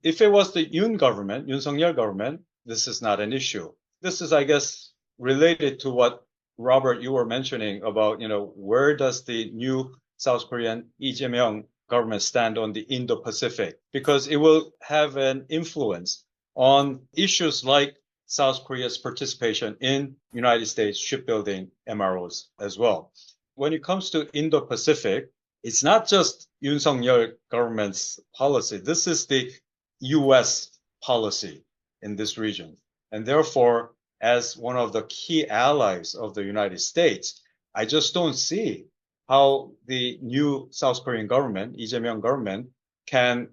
If it was the Yoon government, Yoon Suk-yeol government, this is not an issue. This is, I guess, related to what Robert, you were mentioning about, where does the new South Korean Lee Jae-myung government stand on the Indo-Pacific? Because it will have an influence on issues like South Korea's participation in United States shipbuilding MROs as well. When it comes to Indo-Pacific, it's not just Yoon Suk-yeol government's policy. This is the U.S. policy in this region. And therefore, as one of the key allies of the United States, I just don't see how the new South Korean government, Lee Jae-myung government, can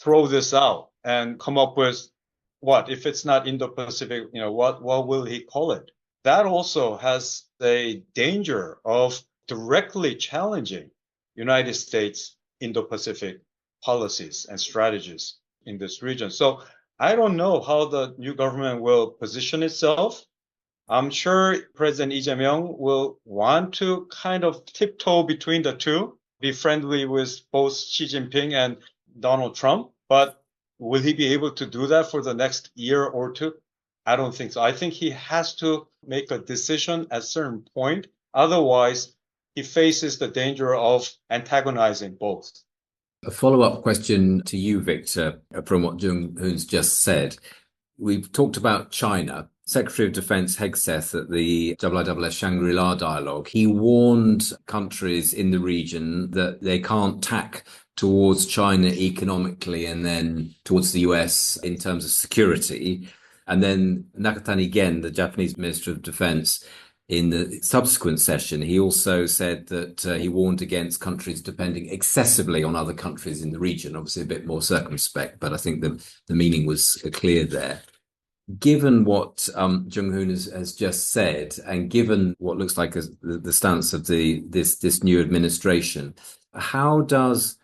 throw this out and come up with what, if it's not Indo-Pacific, what will he call it? That also has a danger of directly challenging United States Indo-Pacific policies and strategies in this region. So I don't know how the new government will position itself. I'm sure President Lee Jae-myung will want to kind of tiptoe between the two, be friendly with both Xi Jinping and Donald Trump. But will he be able to do that for the next year or two? I don't think so. I think he has to make a decision at a certain point. Otherwise, he faces the danger of antagonizing both. A follow-up question to you, Victor, from what Jung-Hoon's just said. We've talked about China. Secretary of Defense Hegseth at the IISS Shangri-La dialogue, he warned countries in the region that they can't tack towards China economically and then towards the US in terms of security. And then Nakatani Gen, the Japanese Minister of Defense, in the subsequent session, he also said that he warned against countries depending excessively on other countries in the region, obviously a bit more circumspect, but I think the meaning was clear there. Given what Jung-Hoon has just said, and given what looks like the stance of this new administration, how does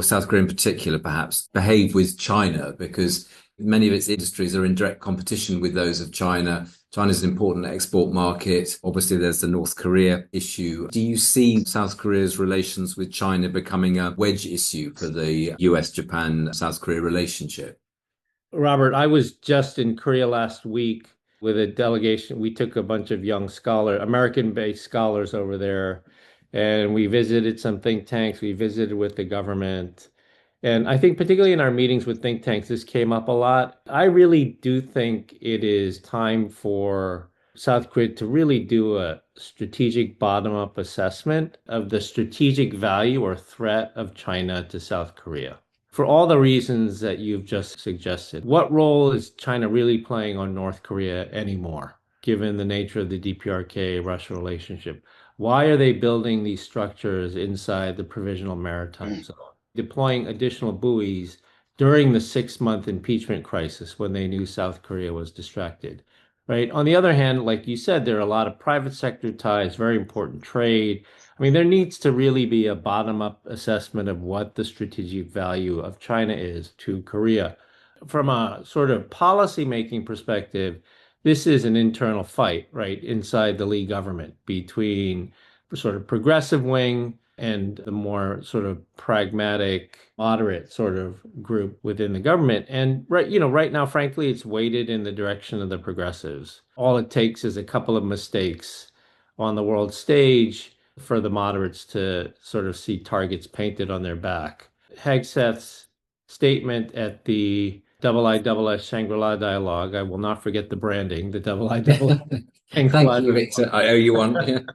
South Korea in particular perhaps behave with China? Because many of its industries are in direct competition with those of China. China's an important export market. Obviously, there's the North Korea issue. Do you see South Korea's relations with China becoming a wedge issue for the US-Japan-South Korea relationship? Robert, I was just in Korea last week with a delegation. We took a bunch of young American-based scholars over there, and we visited some think tanks. We visited with the government. And I think particularly in our meetings with think tanks, this came up a lot. I really do think it is time for South Korea to really do a strategic bottom-up assessment of the strategic value or threat of China to South Korea. For all the reasons that you've just suggested, what role is China really playing on North Korea anymore, given the nature of the DPRK-Russia relationship? Why are they building these structures inside the Provisional Maritime Zone, deploying additional buoys during the 6-month impeachment crisis when they knew South Korea was distracted? Right. On the other hand, like you said, there are a lot of private sector ties, very important trade. I mean, there needs to really be a bottom-up assessment of what the strategic value of China is to Korea. From a sort of policy-making perspective, this is an internal fight, right, inside the Lee government between the sort of progressive wing and the more sort of pragmatic, moderate sort of group within the government. And right now, frankly, it's weighted in the direction of the progressives. All it takes is a couple of mistakes on the world stage for the moderates to sort of see targets painted on their back. Hegseth's statement at the IISS Shangri-La dialogue, I will not forget the branding, the IISS Thank you, Victor. I owe you one.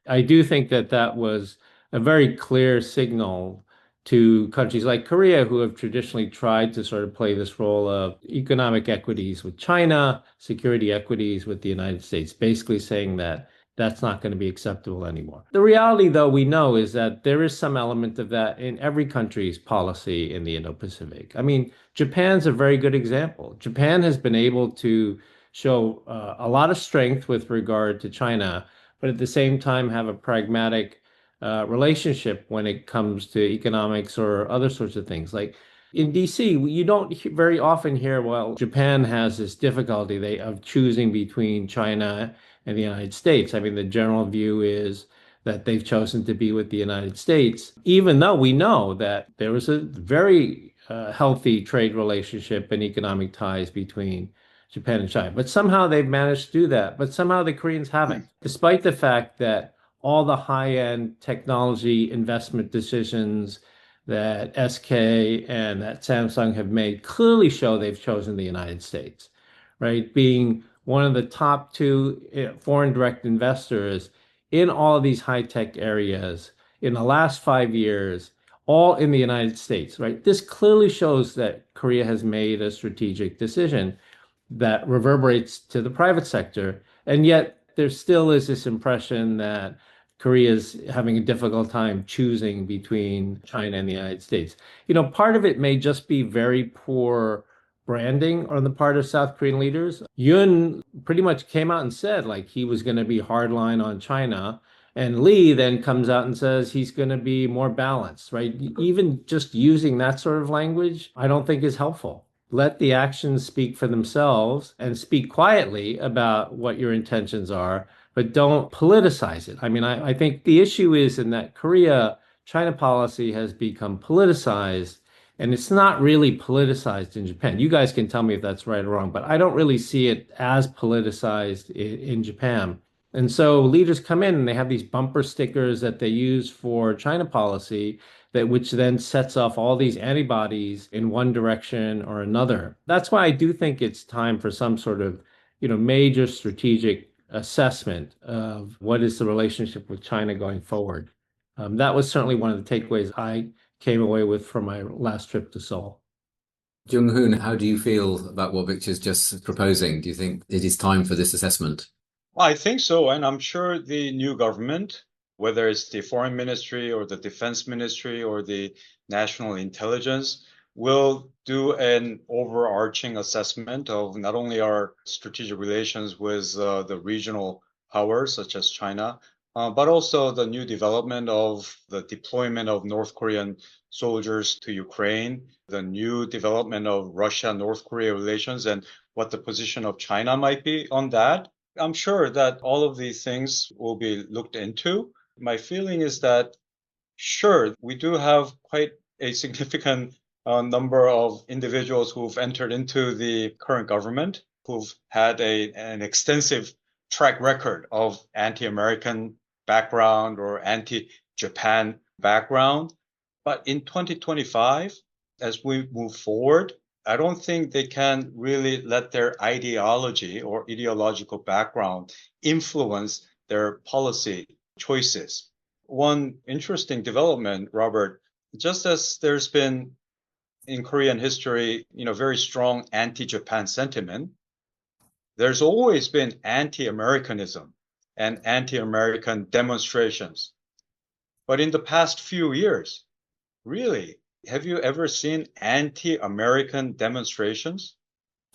I do think that that was a very clear signal to countries like Korea, who have traditionally tried to sort of play this role of economic equities with China, security equities with the United States, basically saying that that's not going to be acceptable anymore. The reality, though, we know is that there is some element of that in every country's policy in the Indo-Pacific. I mean, Japan's a very good example. Japan has been able to show a lot of strength with regard to China, but at the same time have a pragmatic relationship when it comes to economics or other sorts of things. Like in DC, you don't very often hear, well, Japan has this difficulty of choosing between China and the United States. I mean, the general view is that they've chosen to be with the United States, even though we know that there was a very healthy trade relationship and economic ties between Japan and China. But somehow they've managed to do that. But somehow the Koreans haven't, despite the fact that all the high-end technology investment decisions that SK and that Samsung have made clearly show they've chosen the United States, right? Being one of the top 2 foreign direct investors in all of these high-tech areas in the last 5 years, all in the United States, right? This clearly shows that Korea has made a strategic decision that reverberates to the private sector. And yet there still is this impression that Korea is having a difficult time choosing between China and the United States. Part of it may just be very poor branding on the part of South Korean leaders. Yoon pretty much came out and said like he was going to be hardline on China. And Lee then comes out and says he's going to be more balanced, right? Even just using that sort of language, I don't think is helpful. Let the actions speak for themselves and speak quietly about what your intentions are, but don't politicize it. I mean, I think the issue is in that China policy has become politicized, and it's not really politicized in Japan. You guys can tell me if that's right or wrong, but I don't really see it as politicized in Japan. And so leaders come in and they have these bumper stickers that they use for China policy which then sets off all these antibodies in one direction or another. That's why I do think it's time for some sort of, major strategic assessment of what is the relationship with China going forward. That was certainly one of the takeaways I came away with from my last trip to Seoul. Jung-Hoon, how do you feel about what Victor's just proposing? Do you think it is time for this assessment? I think so. And I'm sure the new government, whether it's the foreign ministry or the defense ministry or the national intelligence, will do an overarching assessment of not only our strategic relations with the regional powers such as China, but also the new development of the deployment of North Korean soldiers to Ukraine, the new development of Russia-North Korea relations, and what the position of China might be on that. I'm sure that all of these things will be looked into. My feeling is that, sure, we do have quite a significant number of individuals who've entered into the current government, who've had an extensive track record of anti-American background or anti-Japan background. But in 2025, as we move forward, I don't think they can really let their ideology or ideological background influence their policy choices. One interesting development, Robert, just as there's been in Korean history, very strong anti-Japan sentiment, there's always been anti-Americanism and anti-American demonstrations. But in the past few years, really, have you ever seen anti-American demonstrations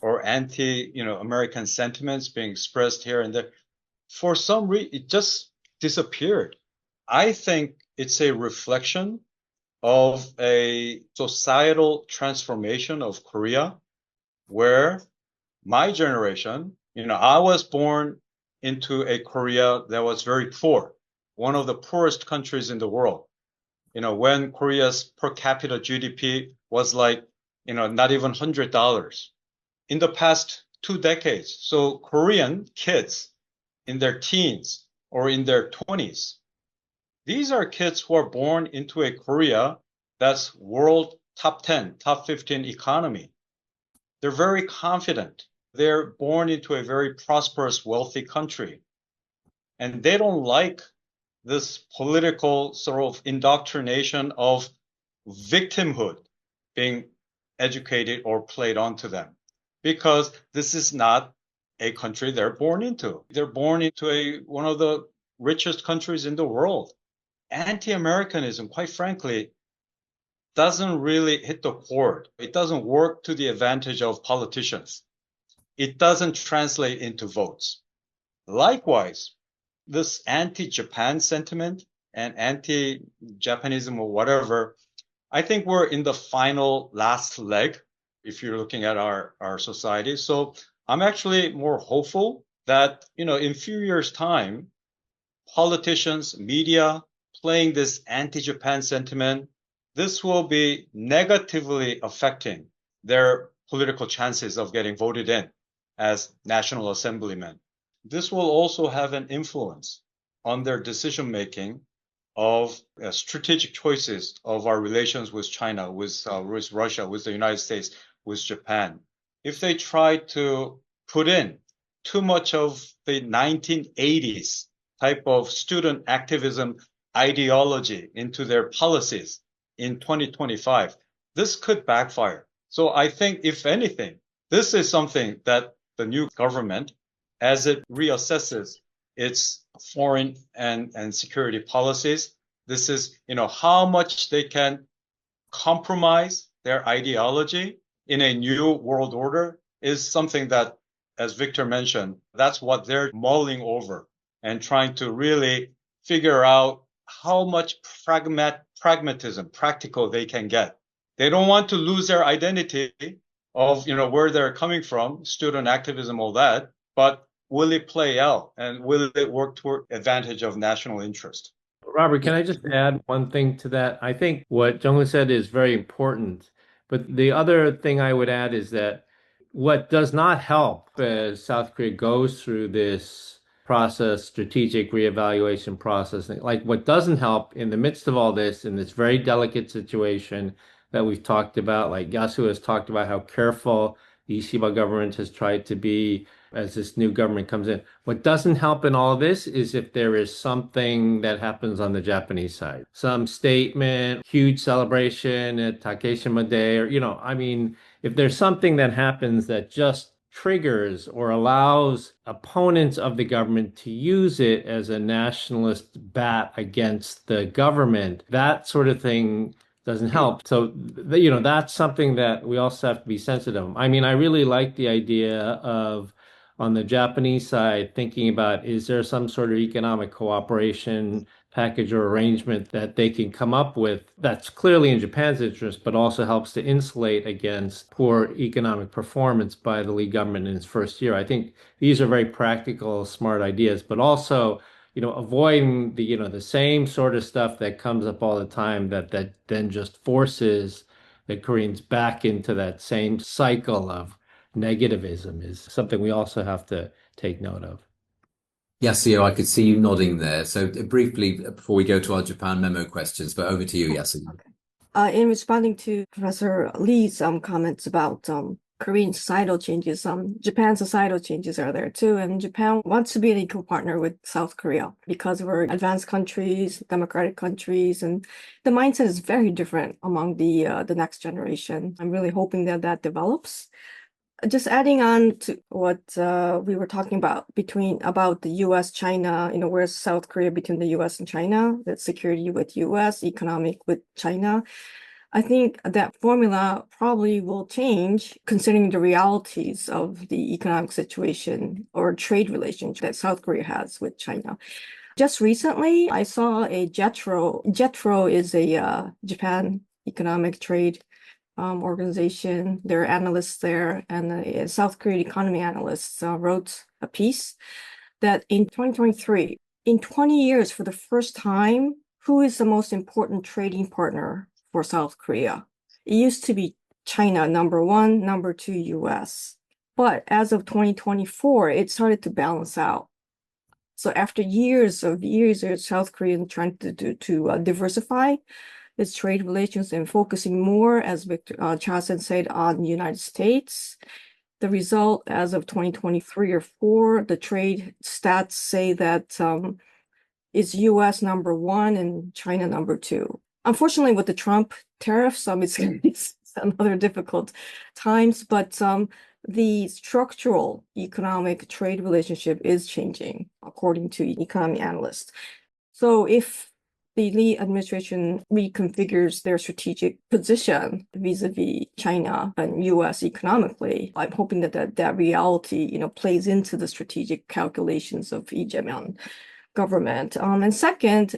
or anti-American sentiments being expressed here and there? For some reason, it just disappeared. I think it's a reflection of a societal transformation of Korea, where my generation, I was born into a Korea that was very poor, one of the poorest countries in the world. When Korea's per capita GDP was like, not even $100 in the past 2 decades. So Korean kids in their teens or in their 20s, these are kids who are born into a Korea that's world top 10, top 15 economy. They're very confident. They're born into a very prosperous, wealthy country. And they don't like this political sort of indoctrination of victimhood being educated or played onto them, because this is not a country they're born into. They're born into one of the richest countries in the world. Anti-Americanism, quite frankly, doesn't really hit the chord. It doesn't work to the advantage of politicians. It doesn't translate into votes. Likewise, this anti-Japan sentiment and anti-Japanism or whatever, I think we're in the final last leg if you're looking at our society. So I'm actually more hopeful that, in a few years' time, politicians, media playing this anti-Japan sentiment, this will be negatively affecting their political chances of getting voted in as National Assemblymen. This will also have an influence on their decision-making of strategic choices of our relations with China, with Russia, with the United States, with Japan. If they try to put in too much of the 1980s type of student activism ideology into their policies in 2025, this could backfire. So I think, if anything, this is something that the new government, as it reassesses its foreign and security policies, this is, how much they can compromise their ideology in a new world order is something that, as Victor mentioned, that's what they're mulling over and trying to really figure out how much pragmatism, practical they can get. They don't want to lose their identity of, where they're coming from, student activism, all that, but will it play out and will it work toward advantage of national interest? Robert, can I just add one thing to that? I think what Jung-Hoon said is very important, but the other thing I would add is that what does not help as South Korea goes through this process, strategic reevaluation process, like what doesn't help in the midst of all this, in this very delicate situation that we've talked about, like Yasuyo has talked about how careful the Ishiba government has tried to be as this new government comes in. What doesn't help in all of this is if there is something that happens on the Japanese side, some statement, huge celebration at Takeshima Day, or, if there's something that happens that just triggers or allows opponents of the government to use it as a nationalist bat against the government, that sort of thing doesn't help. So, that's something that we also have to be sensitive of. I really like the idea of, on the Japanese side, thinking about, is there some sort of economic cooperation package or arrangement that they can come up with that's clearly in Japan's interest, but also helps to insulate against poor economic performance by the Lee government in its first year. I think these are very practical, smart ideas, but also, avoiding the same sort of stuff that comes up all the time that then just forces the Koreans back into that same cycle of negativism is something we also have to take note of. Yasuyo, I could see you nodding there. So briefly, before we go to our Japan memo questions, but over to you, Yasuyo. Okay. In responding to Professor Lee's comments about Korean societal changes, Japan's societal changes are there too. And Japan wants to be an equal partner with South Korea because we're advanced countries, democratic countries, and the mindset is very different among the next generation. I'm really hoping that that develops. Just adding on to what we were talking about about the U.S., China, where's South Korea between the U.S. and China, that security with U.S., economic with China. I think that formula probably will change considering the realities of the economic situation or trade relationship that South Korea has with China. Just recently, I saw a JETRO. JETRO is a Japan Economic Trade organization. There are analysts there, and a South Korean economy analysts wrote a piece that in 2023, in 20 years, for the first time, who is the most important trading partner for South Korea? It used to be China, number one, number two, US. But as of 2024, it started to balance out. So after years of South Korea trying to diversify its trade relations and focusing more, as Victor Chasen said, on the United States. The result as of 2023 or 4, the trade stats say that it's US number one and China number two. Unfortunately, with the Trump tariffs, it's another difficult times, but the structural economic trade relationship is changing, according to economy analysts. So if the Lee administration reconfigures their strategic position vis-a-vis China and U.S. economically, I'm hoping that reality, plays into the strategic calculations of Lee Jae-myung government. And second,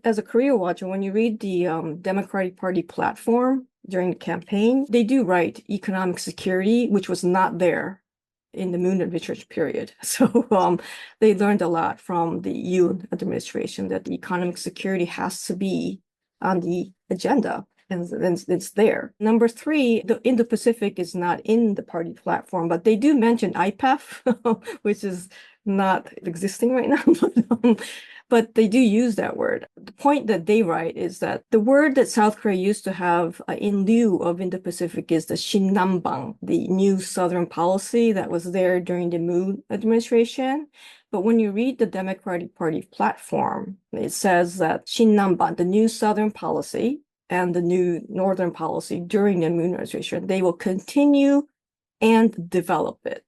as a Korea watcher, when you read the Democratic Party platform during the campaign, they do write economic security, which was not there in the Moon administration period. So they learned a lot from the Yoon administration that the economic security has to be on the agenda, and it's there. Number 3, the Indo-Pacific is not in the party platform, but they do mention IPEF, which is not existing right now. But they do use that word. The point that they write is that the word that South Korea used to have in lieu of Indo-Pacific is the Shinnambang, the new Southern policy that was there during the Moon administration. But when you read the Democratic Party platform, it says that Shinnambang, the new Southern policy, and the new Northern policy during the Moon administration, they will continue and develop it.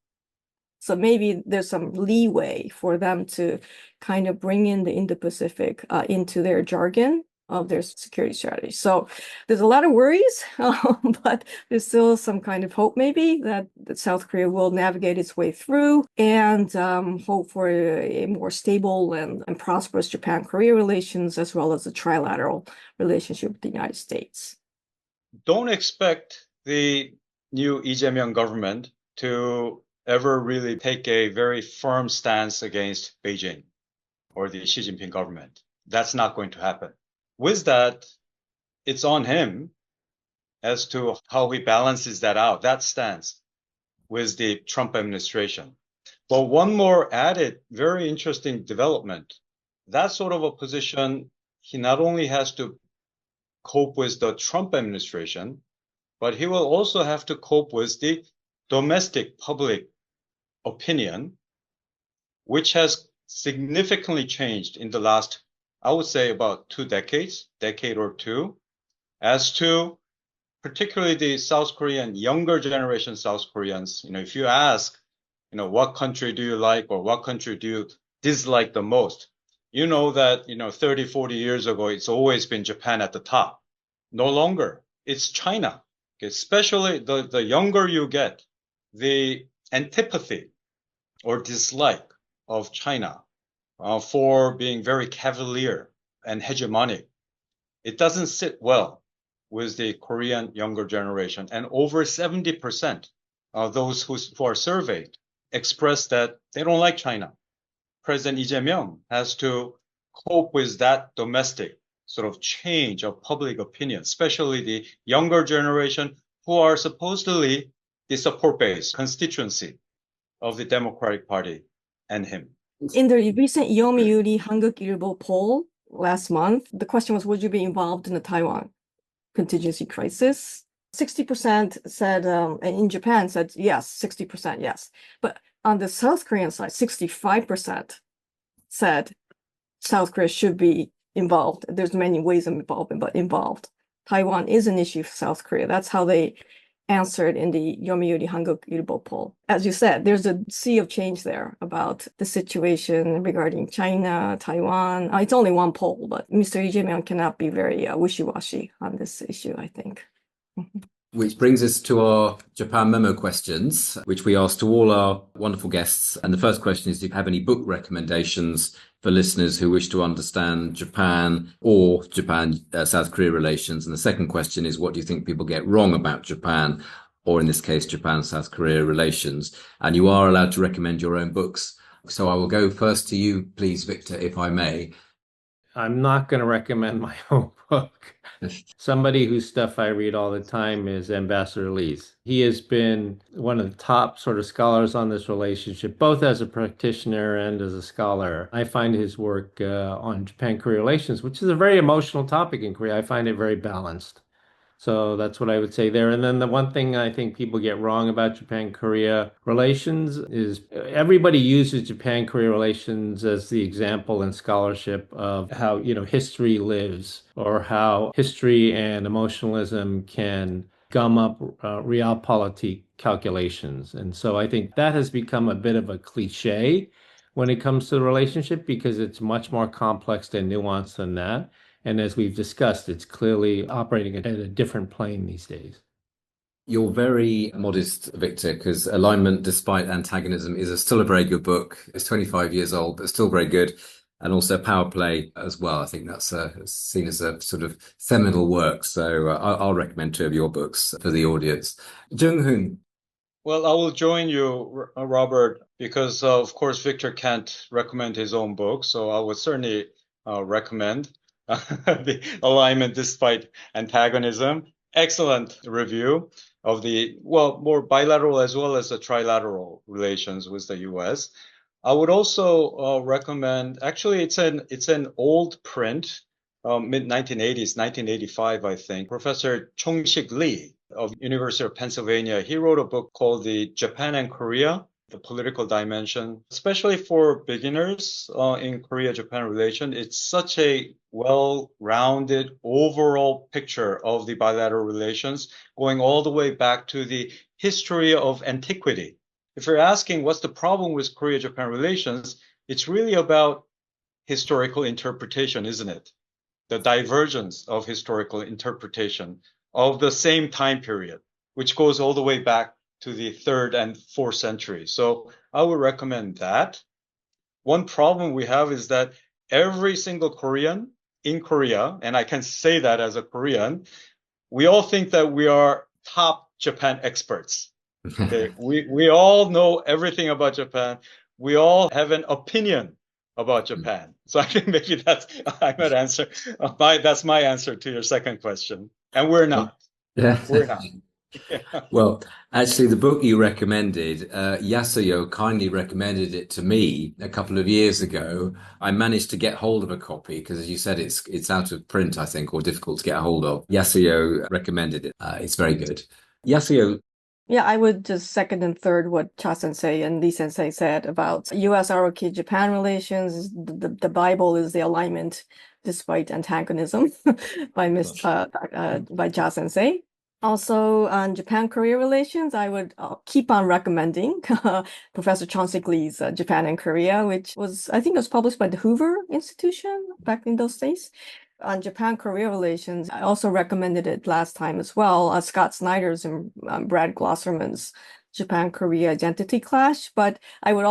So maybe there's some leeway for them to kind of bring in the Indo-Pacific into their jargon of their security strategy. So there's a lot of worries, but there's still some kind of hope maybe that South Korea will navigate its way through and hope for a more stable and prosperous Japan-Korea relations, as well as a trilateral relationship with the United States. Don't expect the new Lee Jae-myung government to ever really take a very firm stance against Beijing or the Xi Jinping government. That's not going to happen. With that, it's on him as to how he balances that out, that stance, with the Trump administration. But one more added, very interesting development. That sort of a position, he not only has to cope with the Trump administration, but he will also have to cope with the domestic public opinion, which has significantly changed in the last, I would say, about 2 decades, decade or two, as to particularly the South Korean, younger generation South Koreans. If you ask, what country do you like or what country do you dislike the most? You know that, 30, 40 years ago, it's always been Japan at the top. No longer. It's China. Especially the younger you get, the antipathy or dislike of China for being very cavalier and hegemonic, it doesn't sit well with the Korean younger generation. And over 70% of those who are surveyed express that they don't like China. President Lee Jae-myung has to cope with that domestic sort of change of public opinion, especially the younger generation who are supposedly the support base, constituency of the Democratic Party and him. In the recent Yomiuri Hanguk Ilbo poll last month, the question was, would you be involved in the Taiwan contingency crisis. 60% said, and in Japan said yes, 60% yes. But on the South Korean side, 65% said South Korea should be involved. There's many ways of involvement, but involved. Taiwan is an issue for South Korea. That's how they answered in the Yomiuri Hanguk Ilbo poll. As you said, there's a sea of change there about the situation regarding China, Taiwan. It's only one poll, but Mr. Lee Jae-myung cannot be very wishy-washy on this issue, I think. Which brings us to our Japan memo questions, which we ask to all our wonderful guests. And the first question is, do you have any book recommendations for listeners who wish to understand Japan or Japan-South Korea relations? And the second question is, what do you think people get wrong about Japan, or in this case, Japan-South Korea relations? And you are allowed to recommend your own books. So I will go first to you, please, Victor, if I may. I'm not going to recommend my own book. Somebody whose stuff I read all the time is Ambassador Lee's. He has been one of the top sort of scholars on this relationship, both as a practitioner and as a scholar. I find his work on Japan-Korea relations, which is a very emotional topic in Korea, I find it very balanced. So that's what I would say there. And then the one thing I think people get wrong about Japan-Korea relations is everybody uses Japan-Korea relations as the example in scholarship of how, history lives, or how history and emotionalism can gum up realpolitik calculations. And so I think that has become a bit of a cliche when it comes to the relationship, because it's much more complex and nuanced than that. And as we've discussed, it's clearly operating at a different plane these days. You're very modest, Victor, because Alignment Despite Antagonism is still a very good book. It's 25 years old, but still very good. And also Power Play as well. I think that's seen as a sort of seminal work. So I'll recommend two of your books for the audience. Jung-Hoon. Well, I will join you, Robert, because of course Victor can't recommend his own book. So I would certainly recommend the Alignment Despite Antagonism. Excellent review of the, more bilateral as well as the trilateral relations with the US. I would also recommend, actually it's an old print, mid-1980s, 1985, I think. Professor Chung-Sik Lee of University of Pennsylvania, he wrote a book called The Japan and Korea, the Political Dimension, especially for beginners in Korea-Japan relation. It's such a well-rounded overall picture of the bilateral relations, going all the way back to the history of antiquity. If you're asking what's the problem with Korea-Japan relations, it's really about historical interpretation, isn't it? The divergence of historical interpretation of the same time period, which goes all the way back to the 3rd and 4th century. So I would recommend that. One problem we have is that every single Korean in Korea, and I can say that as a Korean, we all think that we are top Japan experts. Okay? we all know everything about Japan. We all have an opinion about Japan. So I think maybe that's my answer to your second question. And we're not. Yeah. We're not. Yeah. Well, actually, the book you recommended, Yasuyo kindly recommended it to me a couple of years ago. I managed to get hold of a copy because, as you said, it's out of print, I think, or difficult to get a hold of. Yasuyo recommended it. It's very good. Yasuyo. Yeah, I would just second and third what Cha Sensei and Lee Sensei said about US ROK Japan relations. The Bible is the alignment despite antagonism by Cha Sensei. Also, on Japan-Korea relations, I would keep on recommending Professor Chong-Sik Lee's Japan and Korea, which was, I think it was published by the Hoover Institution back in those days. On Japan-Korea relations, I also recommended it last time as well, Scott Snyder's and Brad Glosserman's Japan-Korea Identity Clash, but I would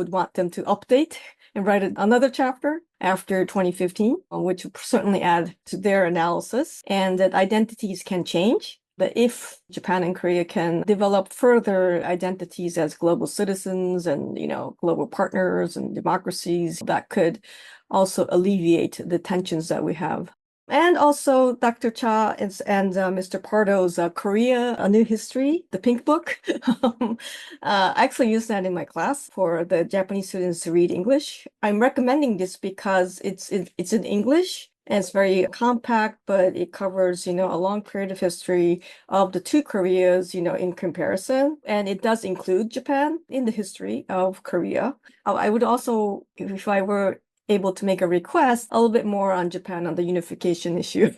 want them to update and write another chapter after 2015, which would certainly add to their analysis, and that identities can change. But if Japan and Korea can develop further identities as global citizens and, global partners and democracies, that could also alleviate the tensions that we have. And also Dr. Cha and Mr. Pardo's Korea, A New History, the pink book. I actually use that in my class for the Japanese students to read English. I'm recommending this because it's in English. And it's very compact, but it covers, a long period of history of the two Koreas, in comparison. And it does include Japan in the history of Korea. I would also, if I were able to make a request, a little bit more on Japan on the unification issue.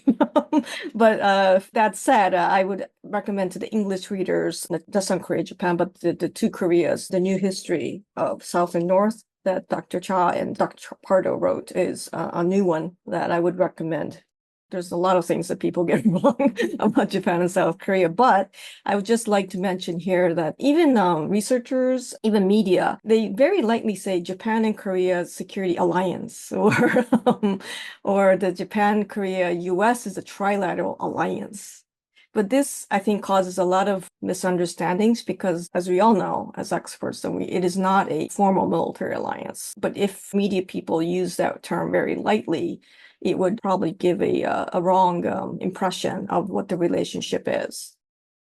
But that said, I would recommend to the English readers, not just on Korea, Japan, but the two Koreas, the new history of South and North that Dr. Cha and Dr. Pardo wrote is a new one that I would recommend. There's a lot of things that people get wrong about Japan and South Korea, but I would just like to mention here that even researchers, even media, they very lightly say Japan and Korea security alliance, or the Japan-Korea-US is a trilateral alliance. But this, I think, causes a lot of misunderstandings because, as we all know, as experts, it is not a formal military alliance. But if media people use that term very lightly, it would probably give a wrong impression of what the relationship is.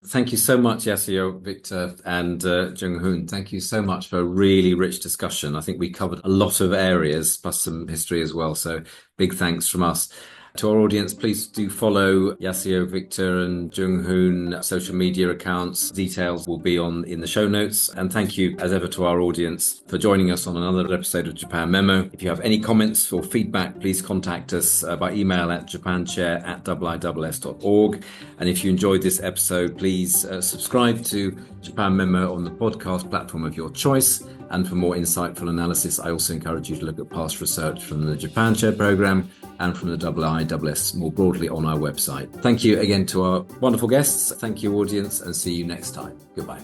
Thank you so much, Yasuyo, Victor, and Jung-Hoon. Thank you so much for a really rich discussion. I think we covered a lot of areas, plus some history as well. So big thanks from us. To our audience, please do follow Yasuyo, Victor, and Jung-Hoon social media accounts. Details will be in the show notes. And thank you, as ever, to our audience for joining us on another episode of Japan Memo. If you have any comments or feedback, please contact us by email at japanchair@iiss.org. And if you enjoyed this episode, please subscribe to Japan Memo on the podcast platform of your choice. And for more insightful analysis, I also encourage you to look at past research from the Japan Chair Programme and from the IISS more broadly on our website. Thank you again to our wonderful guests. Thank you, audience, and see you next time. Goodbye.